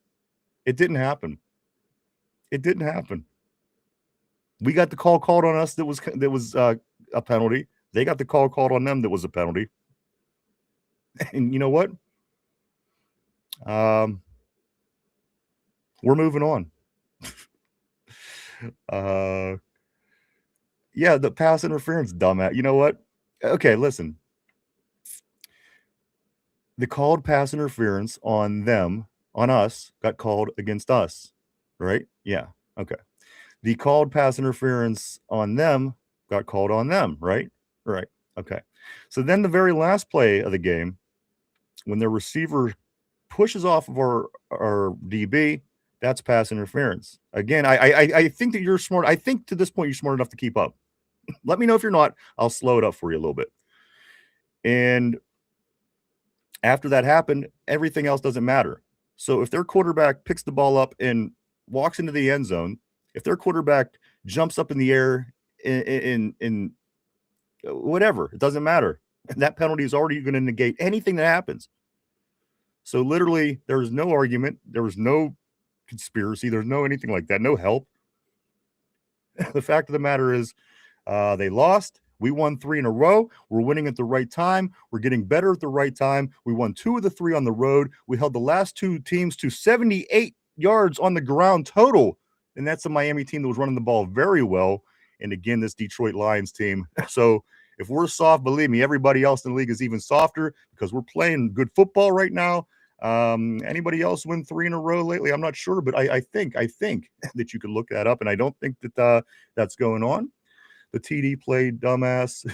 It didn't happen. We got the call called on us that was a penalty. They got the call called on them that was a penalty. And you know what? We're moving on. Yeah, the pass interference, dumbass. You know what? Okay, listen. The called pass interference on us, got called against us, right? Yeah, okay. The called pass interference on them got called on them, right? Right, okay. So then the very last play of the game, when their receiver pushes off of our DB, that's pass interference. Again, I think that you're smart. I think to this point you're smart enough to keep up. Let me know if you're not. I'll slow it up for you a little bit. And After that happened, everything else doesn't matter. So if their quarterback picks the ball up and walks into the end zone, if their quarterback jumps up in the air in whatever, it doesn't matter. That penalty is already going to negate anything that happens. So literally, there was no argument. There was no conspiracy. There's no anything like that. No help. The fact of the matter is, they lost. We won 3 in a row. We're winning at the right time. We're getting better at the right time. We won 2 of the 3 on the road. We held the last 2 teams to 78 yards on the ground total. And that's the Miami team that was running the ball very well. And again, this Detroit Lions team. So if we're soft, believe me, everybody else in the league is even softer because we're playing good football right now. Anybody else win 3 in a row lately? I'm not sure, but I think that you could look that up. And I don't think that that's going on. The TD played dumbass,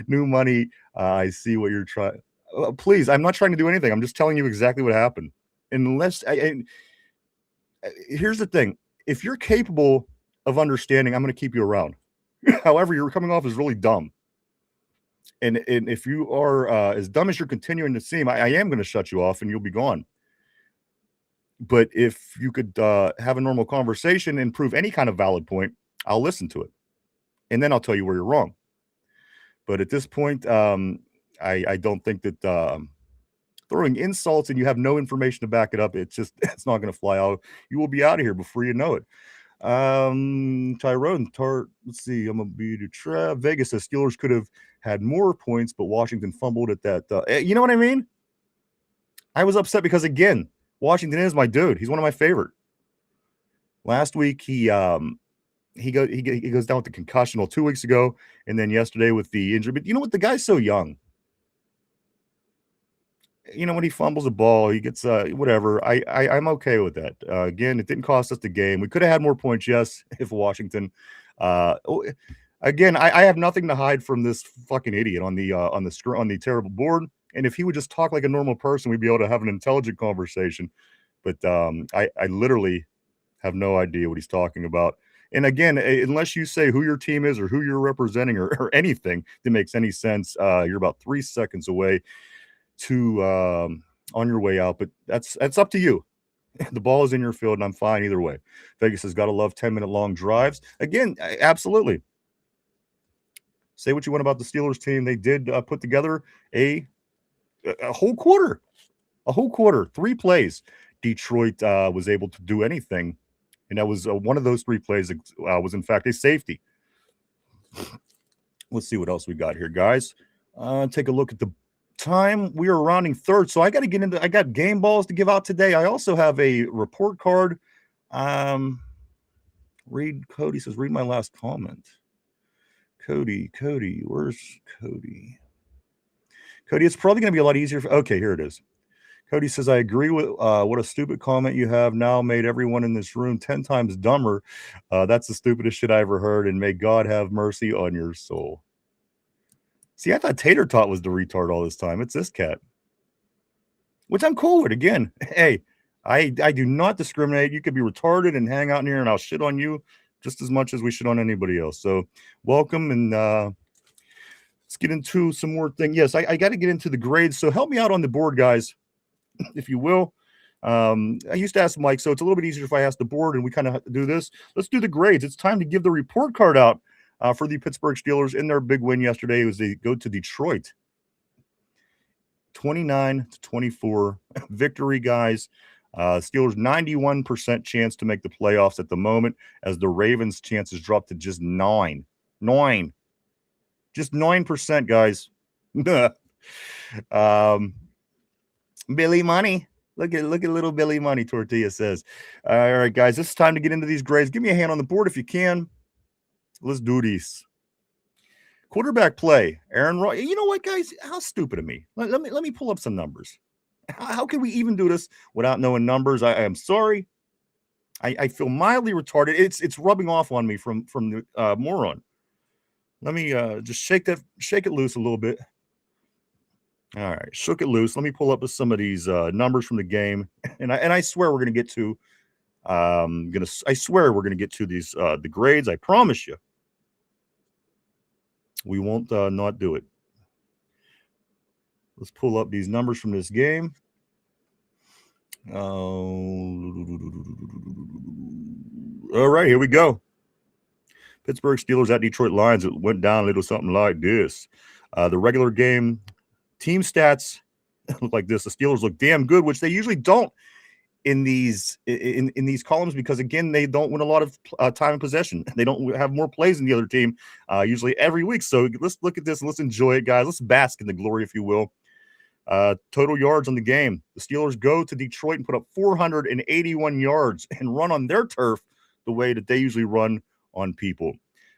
new money. I see what you're trying. Please, I'm not trying to do anything. I'm just telling you exactly what happened. Unless here's the thing. If you're capable of understanding, I'm going to keep you around. However, you're coming off as really dumb. And if you are as dumb as you're continuing to seem, I am going to shut you off and you'll be gone. But if you could have a normal conversation and prove any kind of valid point, I'll listen to it. And then I'll tell you where you're wrong. But at this point, I don't think that throwing insults and you have no information to back it up, it's not going to fly out. You will be out of here before you know it. Tyrone, let's see. I'm going to be to Trev. Vegas says Steelers could have had more points, but Washington fumbled at that. You know what I mean? I was upset because, again, Washington is my dude. He's one of my favorite. Last week, he goes down with the concussion 2 weeks ago, and then yesterday with the injury. But you know what? The guy's so young. You know, when he fumbles a ball, he gets whatever. I'm okay with that. Again, it didn't cost us the game. We could have had more points, yes, if Washington. Again, I have nothing to hide from this fucking idiot on the terrible board. And if he would just talk like a normal person, we'd be able to have an intelligent conversation. But I literally have no idea what he's talking about. And again, unless you say who your team is or who you're representing or anything that makes any sense, you're about 3 seconds away to on your way out. But that's up to you. The ball is in your field, and I'm fine either way. Vegas has got to love 10-minute long drives. Again, absolutely. Say what you want about the Steelers team. They did put together a whole quarter. 3 plays. Detroit was able to do anything. And that was one of those 3 plays was, in fact, a safety. Let's see what else we got here, guys. Take a look at the time. We are rounding third. So I got to get into – I got game balls to give out today. I also have a report card. Cody says, read my last comment. Cody, where's Cody? Cody, it's probably going to be a lot easier. Okay, here it is. Cody says, I agree with what a stupid comment you have now made everyone in this room 10 times dumber. That's the stupidest shit I ever heard, and may God have mercy on your soul. See, I thought Tater Tot was the retard all this time. It's this cat, which I'm cool with. Again, hey, I do not discriminate. You could be retarded and hang out in here, and I'll shit on you just as much as we shit on anybody else. So welcome, and let's get into some more things. Yes, I got to get into the grades. So help me out on the board, guys, if you will. I used to ask Mike, so it's a little bit easier if I ask the board and we kind of do this. Let's do the grades. It's time to give the report card out for the Pittsburgh Steelers in their big win yesterday. It was they go to Detroit. 29-24 victory, guys. Steelers 91% chance to make the playoffs at the moment, as the Ravens' chances dropped to just 9. Just 9%, guys. Billy Money. Look at little Billy Money, Tortilla says. All right, guys, it's time to get into these grades. Give me a hand on the board if you can. Let's do these. Quarterback play, Aaron Rodgers. You know what, guys? How stupid of me. Let me pull up some numbers. How can we even do this without knowing numbers? I am sorry. I feel mildly retarded. It's rubbing off on me from the moron. Let me just shake it loose a little bit. All right, shook it loose. Let me pull up some of these numbers from the game, and I swear we're gonna get to. I swear we're gonna get to these the grades. I promise you. We won't not do it. Let's pull up these numbers from this game. All right, here we go. Pittsburgh Steelers at Detroit Lions. It went down a little something like this. The regular game team stats look like this. The Steelers look damn good, which they usually don't in these columns because, again, they don't win a lot of time in possession. They don't have more plays than the other team usually every week. So let's look at this. Let's enjoy it, guys. Let's bask in the glory, if you will. Total yards on the game. The Steelers go to Detroit and put up 481 yards and run on their turf the way that they usually run on people.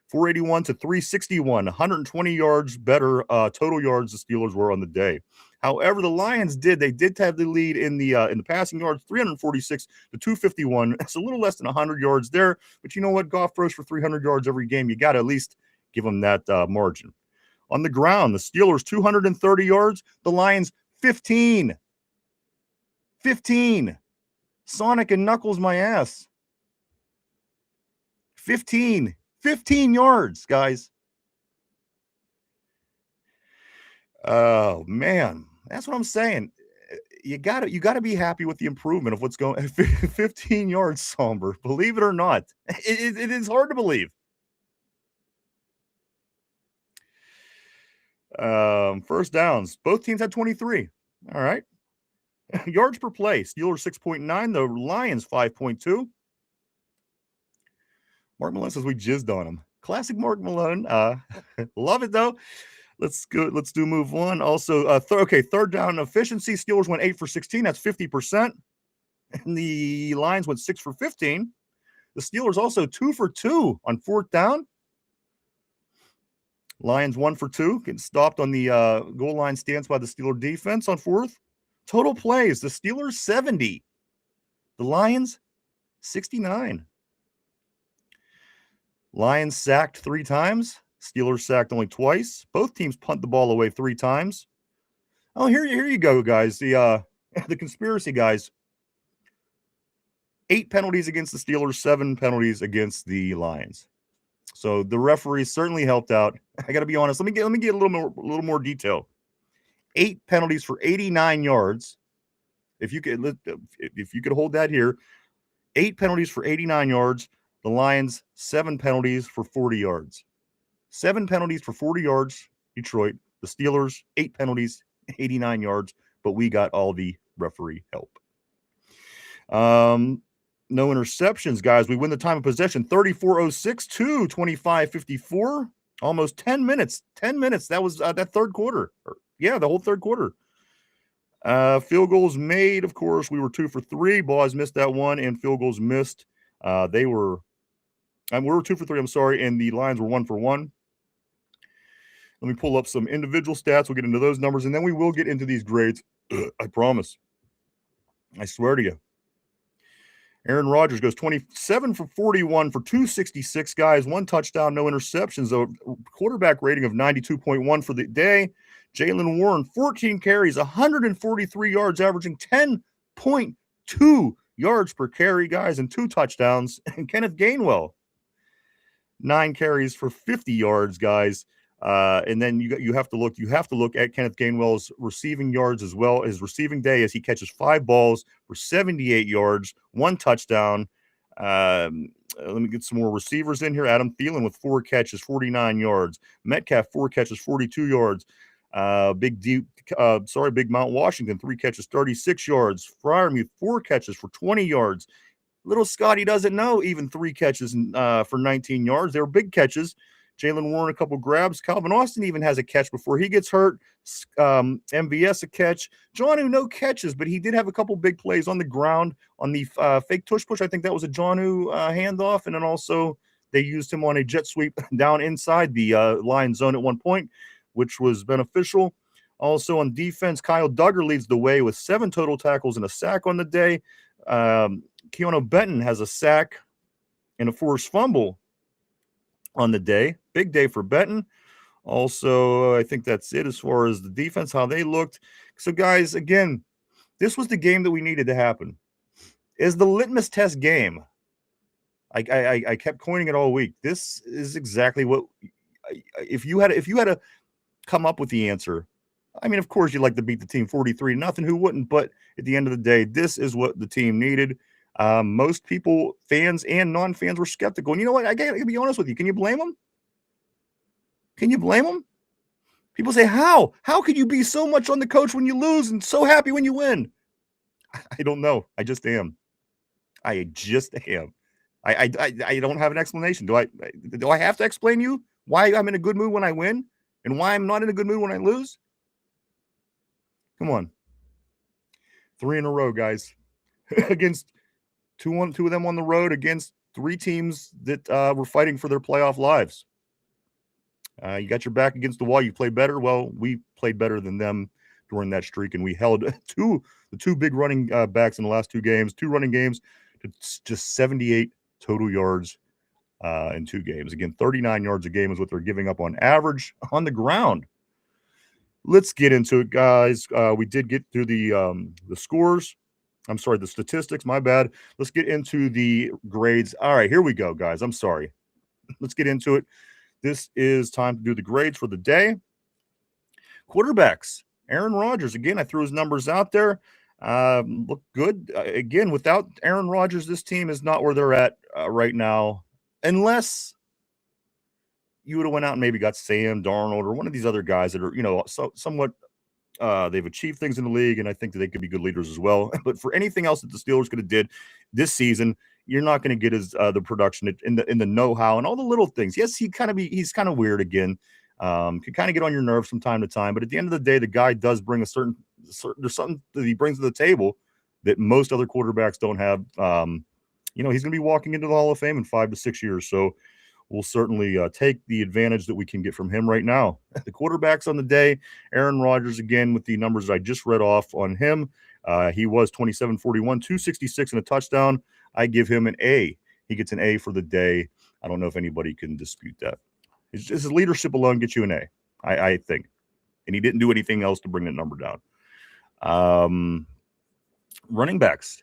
481 to 361, 120 yards better total yards the Steelers were on the day. However, the Lions did have the lead in the passing yards, 346 to 251. It's a little less than 100 yards there, but you know what? Goff throws for 300 yards every game. You got to at least give them that margin. On the ground, the Steelers 230 yards, the Lions 15. 15. Sonic and Knuckles my ass. 15 yards, guys. Oh man, that's what I'm saying. You gotta be happy with the improvement of what's going. 15 yards, Somber. Believe it or not, it is hard to believe. First downs. Both teams had 23. All right. Yards per play. Steelers 6.9. The Lions 5.2. Mark Malone says we jizzed on him. Classic Mark Malone. Love it though. Let's go. Let's do move one. Also, third down efficiency. Steelers went 8 for 16. That's 50%. And the Lions went 6 for 15. The Steelers also 2 for 2 on fourth down. Lions 1 for 2, getting stopped on the goal line stance by the Steeler defense on fourth. Total plays, the Steelers 70. The Lions 69. Lions sacked 3 times. Steelers sacked only twice. Both teams punt the ball away 3 times. Oh, here you go, guys. The conspiracy guys. 8 penalties against the Steelers, 7 penalties against the Lions. So the referees certainly helped out. I got to be honest. Let me get a little more detail. 8 penalties for 89 yards. If you could hold that here, 8 penalties for 89 yards. The Lions 7 penalties for 40 yards. 7 penalties for 40 yards. Detroit. The Steelers 8 penalties, 89 yards. But we got all the referee help. No interceptions, guys. We win the time of possession 34:06 to 25:54. Almost 10 minutes. 10 minutes. That was that third quarter. The whole third quarter. Field goals made, of course. We were 2 for 3. Boz missed that one, and field goals missed. We were 2 for 3, I'm sorry, and the Lions were 1 for 1. Let me pull up some individual stats. We'll get into those numbers, and then we will get into these grades. I promise. I swear to you. Aaron Rodgers goes 27 for 41 for 266, guys. 1 touchdown, no interceptions. A quarterback rating of 92.1 for the day. Jaylen Warren, 14 carries, 143 yards, averaging 10.2 yards per carry, guys, and 2 touchdowns. And Kenneth Gainwell, 9 carries for 50 yards, guys. And then you have to look at Kenneth Gainwell's receiving yards as well. His receiving day as he catches 5 balls for 78 yards, 1 touchdown. Let me get some more receivers in here. Adam Thielen with 4 catches, 49 yards. Metcalf 4 catches, 42 yards. Big Mount Washington 3 catches, 36 yards. Freiermuth 4 catches for 20 yards. Little Scotty doesn't know even 3 catches for 19 yards. They were big catches. Jaylen Warren, a couple grabs. Calvin Austin even has a catch before he gets hurt. MVS, a catch. Jonnu, no catches, but he did have a couple big plays on the ground on the fake tush push. I think that was a Jonnu handoff. And then also they used him on a jet sweep down inside the line zone at one point, which was beneficial. Also on defense, Kyle Duggar leads the way with 7 total tackles and a sack on the day. Keanu Benton has a sack and a forced fumble on the day. Big day for Benton. Also, I think that's it as far as the defense, how they looked. So, guys, again, this was the game that we needed to happen. Is the litmus test game. I kept coining it all week. This is exactly what if you had to come up with the answer. I mean, of course, you'd like to beat the team 43-0. Who wouldn't? But at the end of the day, this is what the team needed. Most people, fans and non-fans, were skeptical. And you know what? I got to be honest with you. Can you blame them? Can you blame them? People say, how? How could you be so much on the coach when you lose and so happy when you win? I don't know. I just am. I just am. I don't have an explanation. Do I have to explain you why I'm in a good mood when I win and why I'm not in a good mood when I lose? Come on. 3 in a row, guys. Against two of them on the road against 3 teams that were fighting for their playoff lives. You got your back against the wall. You played better. Well, we played better than them during that streak, and we held the two big running backs in the last 2 games, 2 running games, to just 78 total yards in 2 games. Again, 39 yards a game is what they're giving up on average on the ground. Let's get into it, guys. We did get through the scores. I'm sorry, the statistics. My bad. Let's get into the grades. All right, here we go, guys. I'm sorry. Let's get into it. This is time to do the grades for the day. Quarterbacks. Aaron Rodgers. Again, I threw his numbers out there. Look good. Again, without Aaron Rodgers, this team is not where they're at right now. Unless you would have went out and maybe got Sam Darnold or one of these other guys that are, somewhat they've achieved things in the league, and I think that they could be good leaders as well. But for anything else that the Steelers could have did this season, you're not going to get as the production in the know-how and all the little things. Yes, he's kind of weird again. Can kind of get on your nerves from time to time, but at the end of the day, the guy does bring there's something that he brings to the table that most other quarterbacks don't have. He's going to be walking into the Hall of Fame in 5 to 6 years, so we'll certainly take the advantage that we can get from him right now. The quarterbacks on the day, Aaron Rodgers, again, with the numbers I just read off on him. He was 27-41, 266 and a touchdown. I give him an A. He gets an A for the day. I don't know if anybody can dispute that. His leadership alone gets you an A, I think. And he didn't do anything else to bring that number down. Running backs.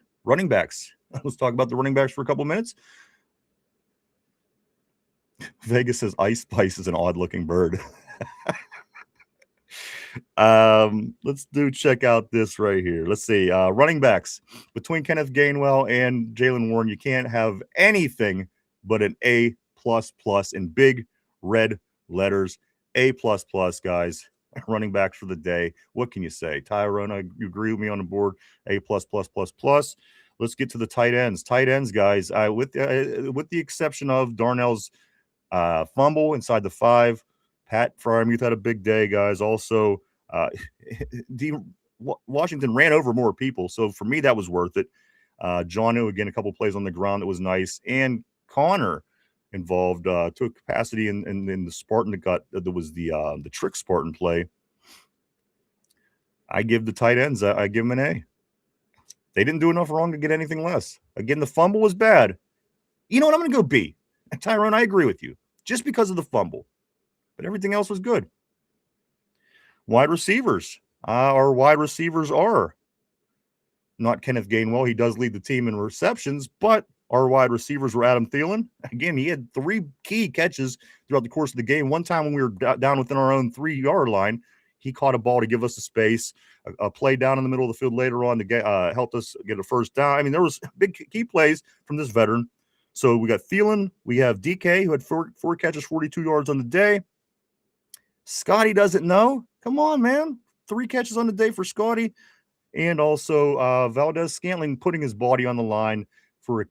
Let's talk about the running backs for a couple minutes. Vegas says Ice Spice is an odd-looking bird. Let's check out this right here. Let's see. Running backs. Between Kenneth Gainwell and Jalen Warren, you can't have anything but an A++ in big red letters. A++, guys. Running backs for the day. What can you say? Tyrone, you agree with me on the board? A++++. Let's get to the tight ends. Tight ends, guys. With the exception of Darnell's fumble inside the 5. Pat Fryermuth had a big day, guys. Also, Washington ran over more people, so for me that was worth it. Jonnu, again, a couple plays on the ground that was nice, and Connor involved took capacity in the Spartan that was the trick Spartan play. I give the tight ends, I give them an A. They didn't do enough wrong to get anything less. Again, the fumble was bad. You know what? I'm going to go B. Tyrone, I agree with you. Just because of the fumble. But everything else was good. Wide receivers. Our wide receivers are not Kenneth Gainwell. He does lead the team in receptions, but our wide receivers were Adam Thielen. Again, he had 3 key catches throughout the course of the game. One time when we were down within our own 3-yard line, he caught a ball to give us a space. A play down in the middle of the field later on to get helped us get a first down. I mean, there was big key plays from this veteran. So we got Thielen. We have DK, who had 4 catches, 42 yards on the day. Scotty doesn't know. Come on, man. 3 catches on the day for Scotty. And also Valdez Scantling putting his body on the line for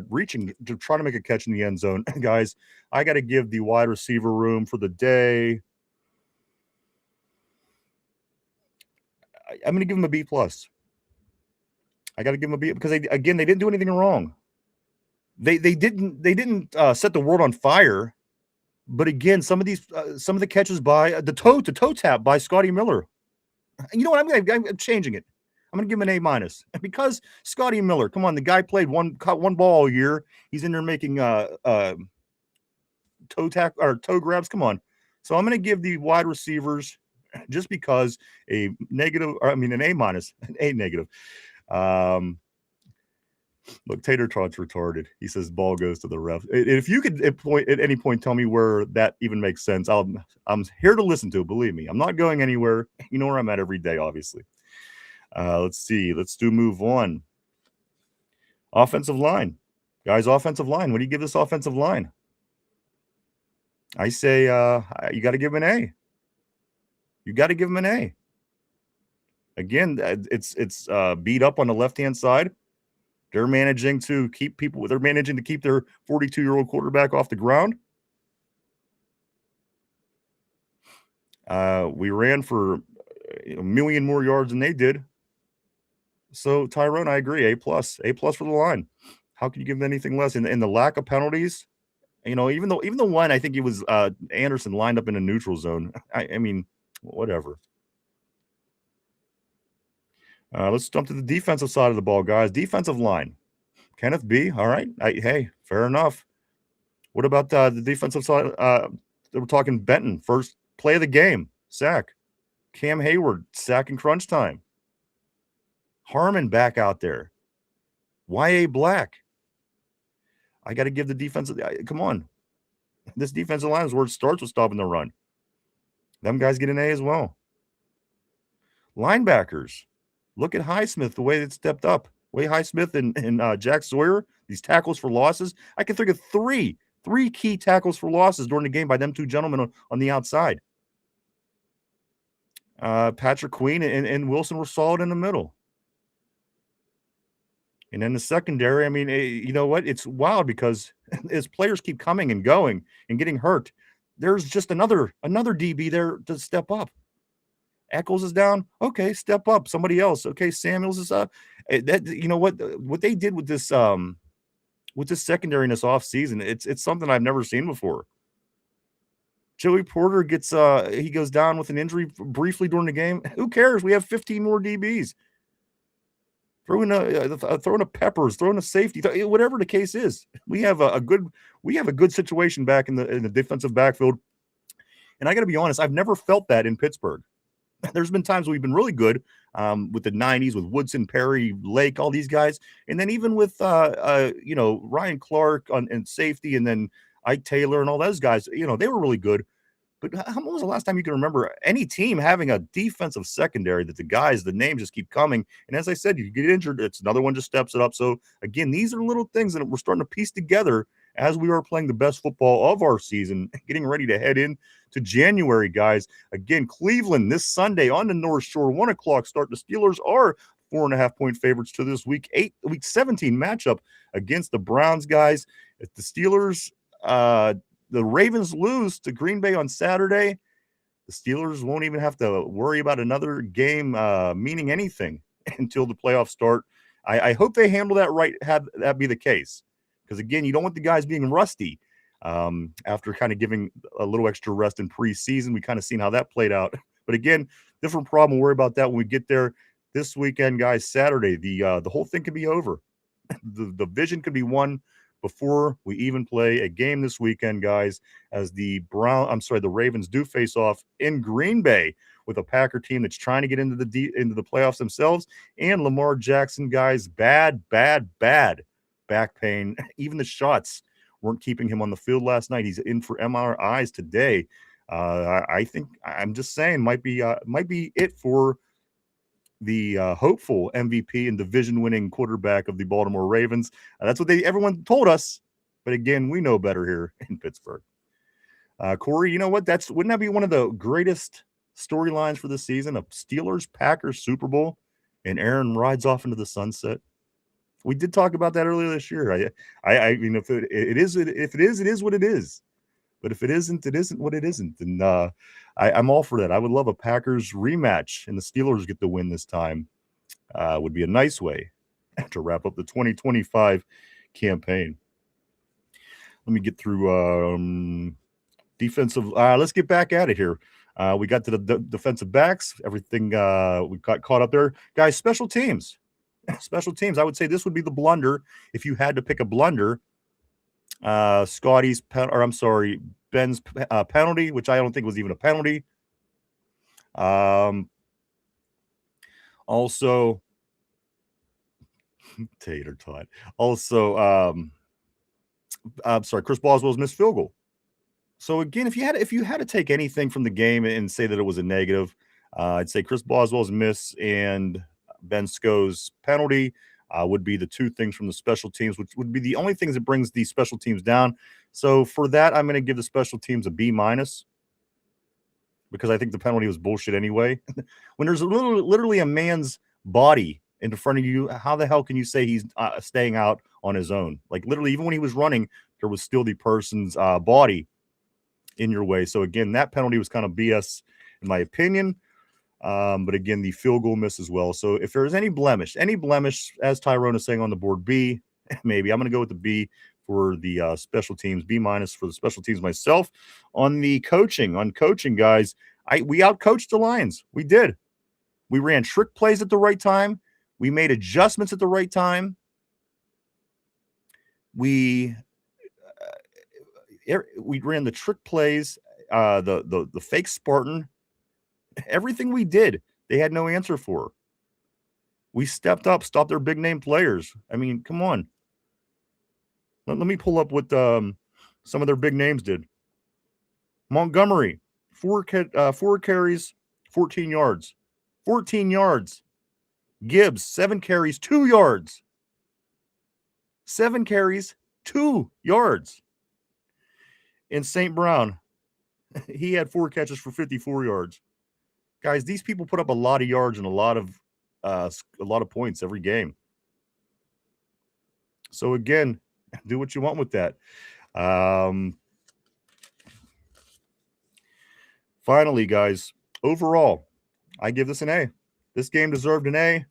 reaching to try to make a catch in the end zone. Guys, I got to give the wide receiver room for the day. I'm going to give him a B+. I got to give him a B because they didn't do anything wrong. They didn't set the world on fire. But again, some of the catches by the toe tap by Scotty Miller. You know what? I'm changing it. I'm going to give him an A- because Scotty Miller. Come on, the guy caught one ball all year. He's in there making toe grabs. Come on. So I'm going to give the wide receivers just because an A-, an A-. Look, Tater Trot's retarded. He says ball goes to the ref. If you could at any point tell me where that even makes sense, I'm here to listen to it. Believe me, I'm not going anywhere. You know where I'm at every day, obviously. Let's see. Let's move on. Offensive line, guys. Offensive line. What do you give this offensive line? I say you got to give him an A. You got to give him an A. Again, it's beat up on the left-hand side. They're managing to keep people. They're managing to keep their 42-year-old quarterback off the ground. We ran for a million more yards than they did. So Tyrone, I agree. A plus for the line. How can you give them anything less? And the lack of penalties. Even the one, I think it was Anderson lined up in a neutral zone. I mean, whatever. Let's jump to the defensive side of the ball, guys. Defensive line. Kenneth B. All right. Hey, fair enough. What about the defensive side? We're talking Benton. First play of the game. Sack. Cam Hayward. Sack in crunch time. Harmon back out there. Y.A. Black. I got to give the defensive. Come on. This defensive line is where it starts with stopping the run. Them guys get an A as well. Linebackers. Look at Highsmith, the way it stepped up. Way Highsmith and Jack Sawyer, these tackles for losses. I can think of three key tackles for losses during the game by them two gentlemen on the outside. Patrick Queen and Wilson were solid in the middle. And then the secondary, I mean, you know what? It's wild because as players keep coming and going and getting hurt, there's just another DB there to step up. Eccles is down. Okay, step up. Somebody else. Okay, Samuels is up. You know what they did with this secondary in this offseason, it's something I've never seen before. Joey Porter gets he goes down with an injury briefly during the game. Who cares? We have 15 more DBs. Throw in a Peppers, throw in a safety, whatever the case is. We have a good situation back in the defensive backfield. And I got to be honest, I've never felt that in Pittsburgh. There's been times we've been really good with the 90s, with Woodson, Perry, Lake, all these guys. And then even with, Ryan Clark and safety, and then Ike Taylor and all those guys, they were really good. But when was the last time you can remember any team having a defensive secondary that the names just keep coming? And as I said, you get injured, it's another one just steps it up. So, again, these are little things that we're starting to piece together as we are playing the best football of our season, getting ready to head in to January, guys. Again, Cleveland this Sunday on the North Shore, 1 o'clock start. The Steelers are 4.5-point favorites to this week 17 matchup against the Browns, guys. If the Steelers, the Ravens lose to Green Bay on Saturday, the Steelers won't even have to worry about another game meaning anything until the playoffs start. I hope they handle that right, have that be the case. Because, again, you don't want the guys being rusty after kind of giving a little extra rest in preseason. We kind of seen how that played out. But, again, different problem. We'll worry about that when we get there this weekend, guys. Saturday, the whole thing could be over. The division could be won before we even play a game this weekend, guys, as the Ravens do face off in Green Bay with a Packer team that's trying to get into the playoffs themselves. And Lamar Jackson, guys, bad back pain. Even the shots weren't keeping him on the field last night. He's in for MRIs today. I think I'm just saying might be it for the hopeful MVP and division-winning quarterback of the Baltimore Ravens. That's what everyone told us. But again, we know better here in Pittsburgh. Corey, you know what? Wouldn't that be one of the greatest storylines for the season? A Steelers-Packers Super Bowl, and Aaron rides off into the sunset. We did talk about that earlier this year. I mean, if it is, it is what it is. But if it isn't what it isn't. And I'm all for that. I would love a Packers rematch, and the Steelers get the win this time. Would be a nice way to wrap up the 2025 campaign. Let me get through defensive. Let's get back at it here. We got to the defensive backs. Everything we got caught up there. Guys, special teams. Special teams. I would say this would be the blunder if you had to pick a blunder. Ben's penalty, which I don't think was even a penalty. Also, Tater tot. Also, I'm sorry, Chris Boswell's missed field goal. So again, if you had to take anything from the game and say that it was a negative, I'd say Chris Boswell's miss and Ben Sko's penalty would be the two things from the special teams, which would be the only things that brings the special teams down. So for that, I'm going to give the special teams a B minus because I think the penalty was bullshit anyway. When there's literally a man's body in front of you, how the hell can you say he's staying out on his own? Like literally, even when he was running, there was still the person's body in your way. So again, that penalty was kind of BS in my opinion. But again, the field goal miss as well. So if there's any blemish, as Tyrone is saying on the board, B, maybe I'm going to go with the B for the special teams, B minus for the special teams myself. On coaching, guys, we outcoached the Lions. We did. We ran trick plays at the right time. We made adjustments at the right time. We ran the trick plays, the fake Spartan. Everything we did, they had no answer for. We stepped up, stopped their big name players. I mean, come on. Let me pull up what some of their big names did. Montgomery, four carries, 14 yards. 14 yards. Gibbs, 7 carries, 2 yards. 7 carries, 2 yards. And St. Brown, he had 4 catches for 54 yards. Guys, these people put up a lot of yards and a lot of points every game. So again, do what you want with that. Finally, guys, overall, I give this an A. This game deserved an A.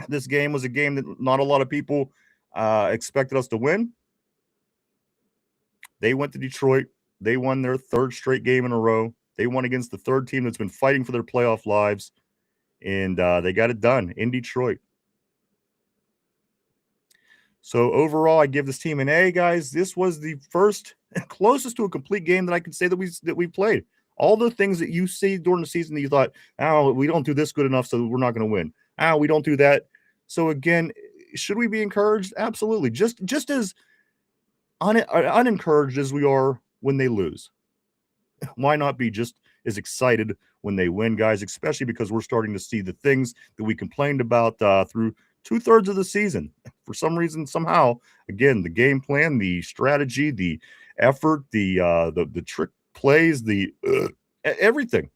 This game was a game that not a lot of people expected us to win. They went to Detroit. They won their 3rd straight game in a row. They won against the 3rd team that's been fighting for their playoff lives, and they got it done in Detroit. So overall, I give this team an A, guys. This was the first closest to a complete game that I can say that we played. All the things that you see during the season that you thought, oh, we don't do this good enough, so we're not going to win. Oh, we don't do that. So again, should we be encouraged? Absolutely. Just as unencouraged as we are when they lose. Why not be just as excited when they win, guys, especially because we're starting to see the things that we complained about through 2/3 of the season. For some reason, somehow, again, the game plan, the strategy, the effort, the trick plays, everything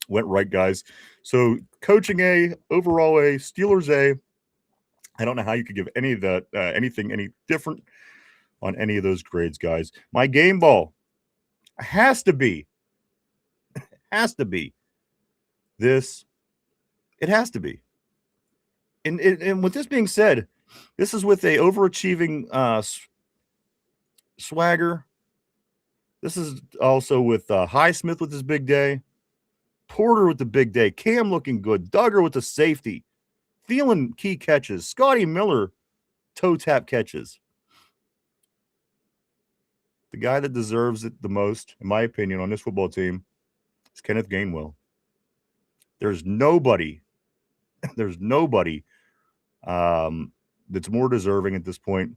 went right, guys. So coaching A, overall A, Steelers A. I don't know how you could give any of that anything any different on any of those grades, guys. My game ball has to be this. It has to be. And with this being said, this is with a overachieving Swagger. This is also with Highsmith with his big day, Porter with the big day, Cam looking good, Duggar with the safety, Thielen key catches, Scotty Miller toe tap catches. The guy that deserves it the most, in my opinion, on this football team is Kenneth Gainwell. There's nobody that's more deserving at this point.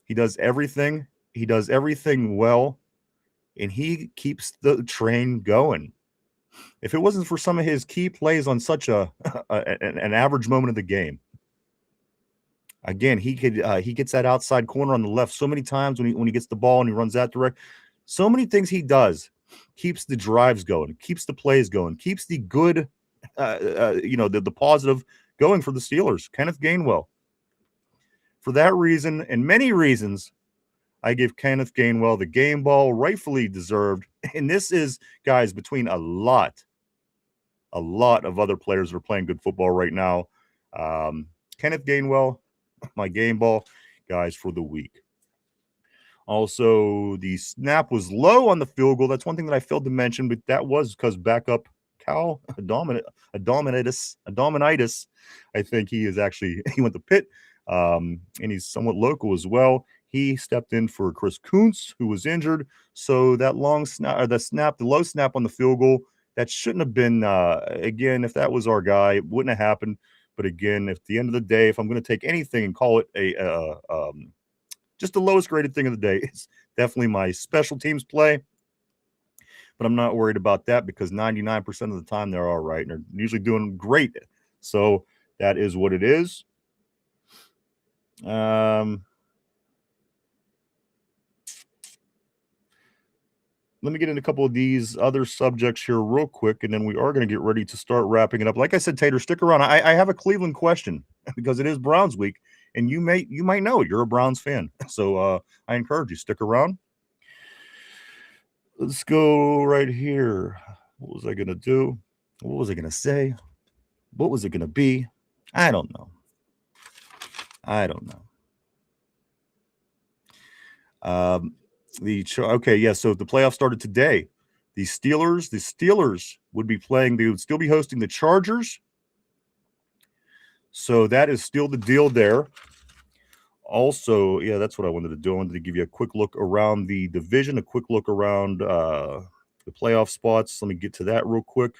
He does everything. He does everything well, and he keeps the train going. If it wasn't for some of his key plays on such an average moment of the game, again, he gets that outside corner on the left so many times when he gets the ball and he runs that direct. So many things he does keeps the drives going, keeps the plays going, keeps the good, the positive going for the Steelers. Kenneth Gainwell. For that reason and many reasons, I give Kenneth Gainwell the game ball, rightfully deserved. And this is, guys, between a lot of other players that are playing good football right now. Kenneth Gainwell, my game ball, guys, for the week. Also, the snap was low on the field goal. That's one thing that I failed to mention, but that was because backup Cal Dominitis, I think he went to Pitt, and he's somewhat local as well. He stepped in for Chris Kuntz, who was injured. So that the low snap on the field goal, that shouldn't have been, again, if that was our guy, it wouldn't have happened. But again, at the end of the day, if I'm going to take anything and call it just the lowest graded thing of the day, it's definitely my special teams play. But I'm not worried about that because 99% of the time they're all right and they're usually doing great. So that is what it is. Let me get into a couple of these other subjects here real quick, and then we are going to get ready to start wrapping it up. Like I said, Tater, stick around. I have a Cleveland question because it is Browns week, and you might know it. You're a Browns fan, so I encourage you, stick around. Let's go right here. What was I going to do? What was I going to say? What was it going to be? I don't know. Okay, yeah, so the playoffs started today. The Steelers would be playing, they would still be hosting the Chargers. So that is still the deal there. Also, yeah, that's what I wanted to do. I wanted to give you a quick look around the division, a quick look around the playoff spots. Let me get to that real quick.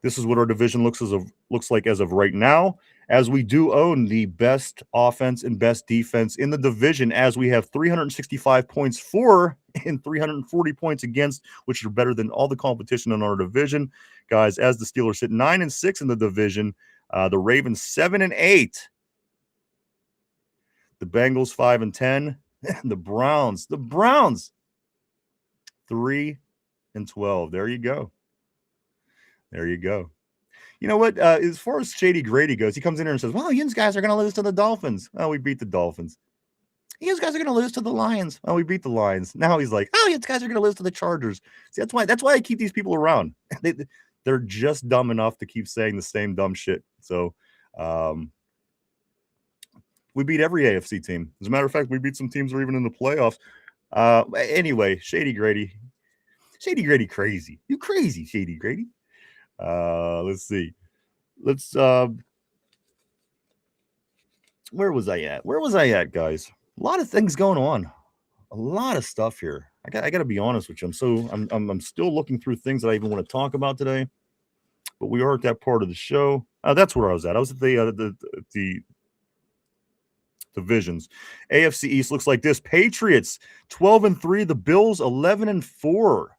This is what our division looks like as of right now, as we do own the best offense and best defense in the division, as we have 365 points for and 340 points against, which are better than all the competition in our division. Guys, as the Steelers sit 9-6 in the division, the Ravens 7-8, the Bengals 5-10, the Browns 3-12. There you go. You know what? As far as Shady Grady goes, he comes in here and says, well, you guys are going to lose to the Dolphins. Oh, we beat the Dolphins. You guys are going to lose to the Lions. Oh, we beat the Lions. Now he's like, oh, you guys are going to lose to the Chargers. See, that's why I keep these people around. They're just dumb enough to keep saying the same dumb shit. So we beat every AFC team. As a matter of fact, we beat some teams that are even in the playoffs. Anyway, Shady Grady crazy. You crazy, Shady Grady. Let's see. Where was I at, guys? A lot of things going on. A lot of stuff here. I got to be honest with you. I'm still looking through things that I even want to talk about today. But we are at that part of the show. That's where I was at. I was at the divisions. AFC East looks like this. Patriots 12-3. The Bills 11-4.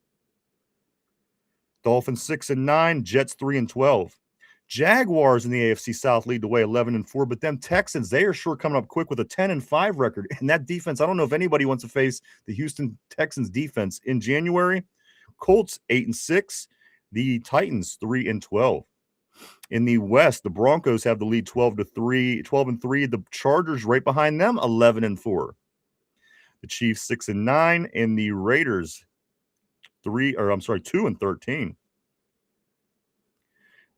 Dolphins 6-9, Jets 3-12. Jaguars in the AFC South lead the way 11-4, but them Texans, they are sure coming up quick with a 10-5 record. And that defense, I don't know if anybody wants to face the Houston Texans defense in January. Colts 8-6, the Titans 3-12. In the West, the Broncos have the lead 12-3. The Chargers right behind them 11-4. The Chiefs 6-9, and the Raiders 2-13.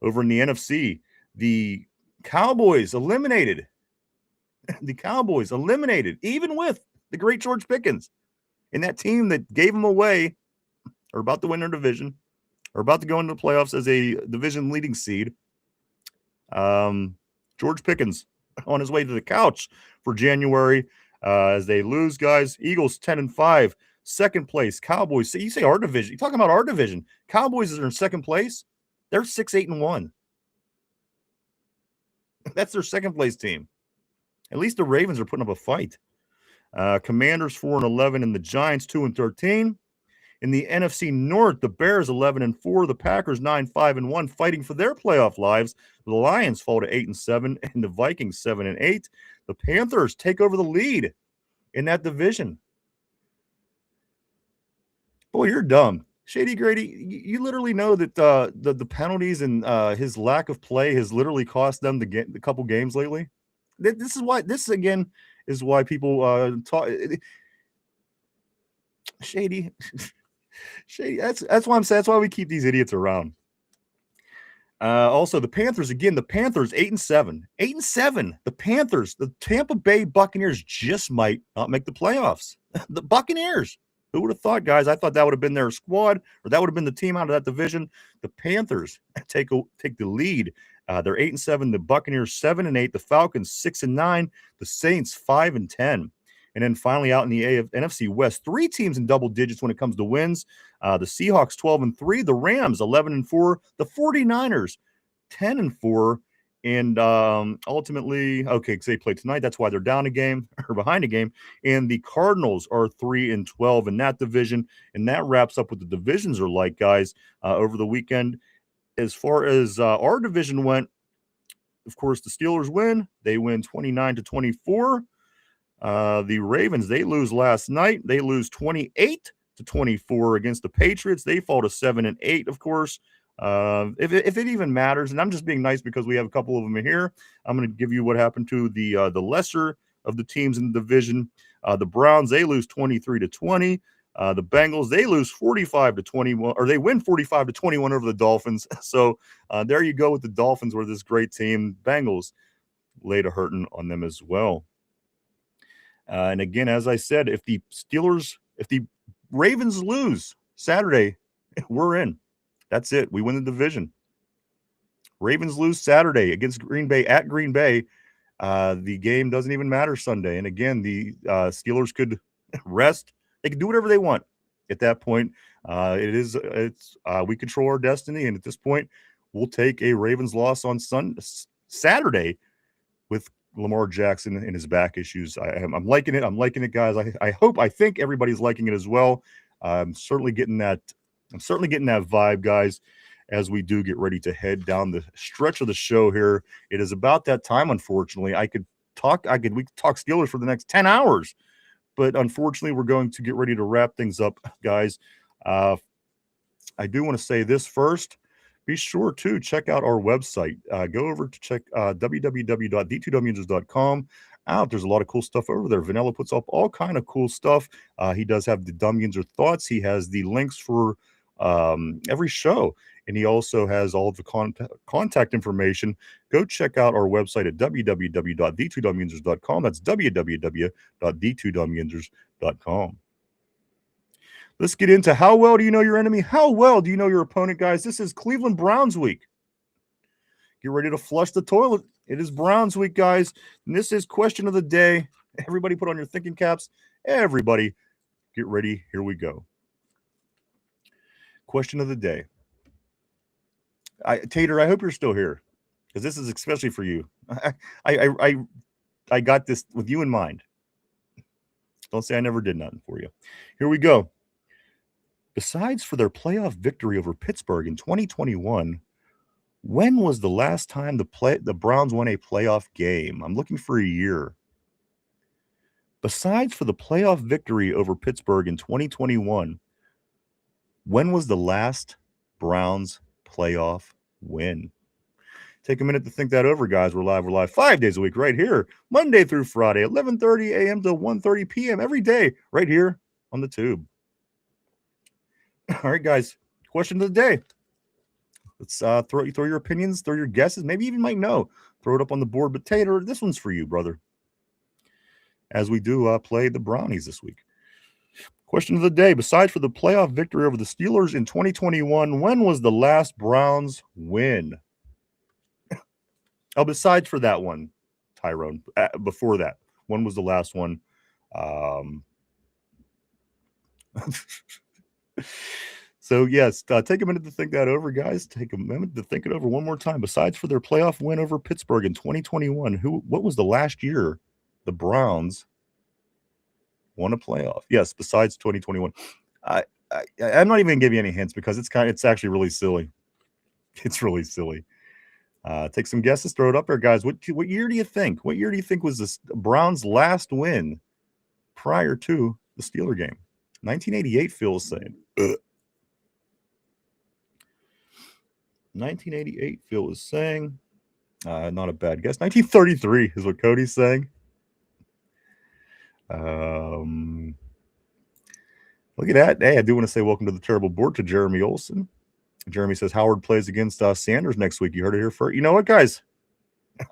Over in the NFC, the Cowboys eliminated. Even with the great George Pickens. And that team that gave them away are about to win their division, are about to go into the playoffs as a division leading seed. George Pickens on his way to the couch for January as they lose, guys. Eagles 10-5. Second place, Cowboys. So you say our division. You're talking about our division. Cowboys are in second place. They're 6-8-1. That's their second place team. At least the Ravens are putting up a fight. Commanders 4-11, and the Giants 2-13. In the NFC North, the Bears 11-4, the Packers 9-5-1, fighting for their playoff lives. The Lions fall to 8-7, and the Vikings 7-8. The Panthers take over the lead in that division. Boy, you're dumb. Shady Grady, you literally know that the penalties and his lack of play has literally cost them the couple games lately. This is why people talk. Shady. That's why I'm saying. That's why we keep these idiots around. Also, the Panthers again. The Panthers 8-7. The Panthers, the Tampa Bay Buccaneers just might not make the playoffs. The Buccaneers. Who would have thought, guys? I thought that would have been their squad, or that would have been the team out of that division. The Panthers take the lead. They're 8-7. The Buccaneers 7-8. The Falcons 6-9. The Saints 5-10. And then finally out in the NFC West, 3 teams in double digits when it comes to wins. The Seahawks 12-3. The Rams 11-4. The 49ers 10-4. And ultimately, okay, because they play tonight, that's why they're down a game or behind a game. And the Cardinals are 3-12 in that division, and that wraps up what the divisions are like, guys. Over the weekend, as far as our division went, of course, the Steelers win. They win 29-24. The Ravens, they lose last night. They lose 28-24 against the Patriots. They fall to 7-8, of course. If it even matters, and I'm just being nice because we have a couple of them here, I'm going to give you what happened to the lesser of the teams in the division. The Browns, they lose 23-20. The Bengals, they lose 45-21, or they win 45-21 over the Dolphins. So there you go with the Dolphins, were this great team. Bengals laid a hurting on them as well. And again, as I said, if the Ravens lose Saturday, we're in. That's it. We win the division. Ravens lose Saturday against Green Bay at Green Bay. The game doesn't even matter Sunday. And again, the Steelers could rest. They can do whatever they want at that point. We control our destiny. And at this point, we'll take a Ravens loss on Saturday with Lamar Jackson and his back issues. I'm liking it. I'm liking it, guys. I think everybody's liking it as well. I'm certainly getting that vibe, guys, as we do get ready to head down the stretch of the show here. It is about that time, unfortunately. We could talk Steelers for the next 10 hours, but unfortunately, we're going to get ready to wrap things up, guys. I do want to say this first. Be sure to check out our website. Go over to check www.the2dumyinzers.com out. There's a lot of cool stuff over there. Vanilla puts up all kind of cool stuff. He does have the Dum Yinzer thoughts. He has the links for every show, and he also has all of the contact information. Go check out our website at www.the2dumyinzers.com. That's www.the2dumyinzers.com. Let's get into how well do you know your enemy? How well do you know your opponent, guys? This is Cleveland Browns week. Get ready to flush the toilet. It is Browns week, guys. And this is question of the day. Everybody put on your thinking caps. Everybody get ready. Here we go. Question of the day. Tater, I hope you're still here, because this is especially for you. I got this with you in mind. Don't say I never did nothing for you. Here we go. Besides for their playoff victory over Pittsburgh in 2021, when was the last time the Browns won a playoff game? I'm looking for a year. Besides for the playoff victory over Pittsburgh in 2021, when was the last Browns playoff win? Take a minute to think that over, guys. We're live 5 days a week right here, Monday through Friday, 11:30 a.m. to 1:30 p.m. every day right here on the tube. All right, guys, question of the day. Let's throw your opinions, throw your guesses. Maybe you even might know. Throw it up on the board. But Tater, this one's for you, brother, as we do play the Brownies this week. Question of the day. Besides for the playoff victory over the Steelers in 2021, when was the last Browns win? Oh, besides for that one, Tyrone, before that, when was the last one? So, yes, take a minute to think that over, guys. Take a minute to think it over one more time. Besides for their playoff win over Pittsburgh in 2021, what was the last year the Browns won a playoff? Yes, besides 2021. I'm not even going to give you any hints because it's actually really silly. It's really silly. Take some guesses, throw it up there, guys. What year do you think? What year do you think was the Browns' last win prior to the Steeler game? 1988, Phil is saying. 1988, Phil is saying. Not a bad guess. 1933 is what Cody's saying. Look at that. Hey, I do want to say welcome to the terrible board to Jeremy Olson. Jeremy says Howard plays against Sanders next week. You heard it here first. You know what, guys?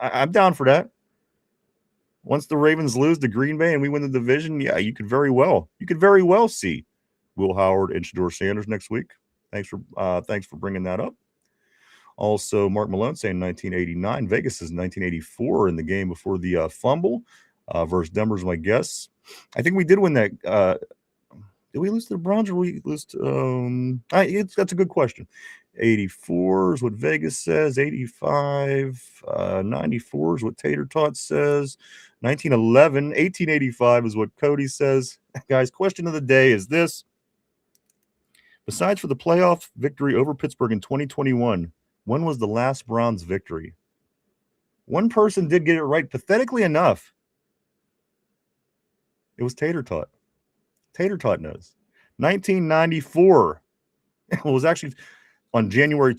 I'm down for that. Once the Ravens lose to Green Bay and we win the division, yeah, you could very well see Will Howard and Shedeur Sanders next week. Thanks for bringing that up. Also, Mark Malone saying 1989. Vegas is 1984 in the game before the fumble versus Denver's my guess. I think we did win that. Did we lose to the Browns or we lose to, that's a good question. 84 is what Vegas says. 85, 94 is what Tater Tot says. 1911, 1885 is what Cody says. Guys, question of the day is this. Besides for the playoff victory over Pittsburgh in 2021, when was the last Browns victory? One person did get it right, pathetically enough. It was Tater Tot. Tater Tot knows. 1994. It was actually on January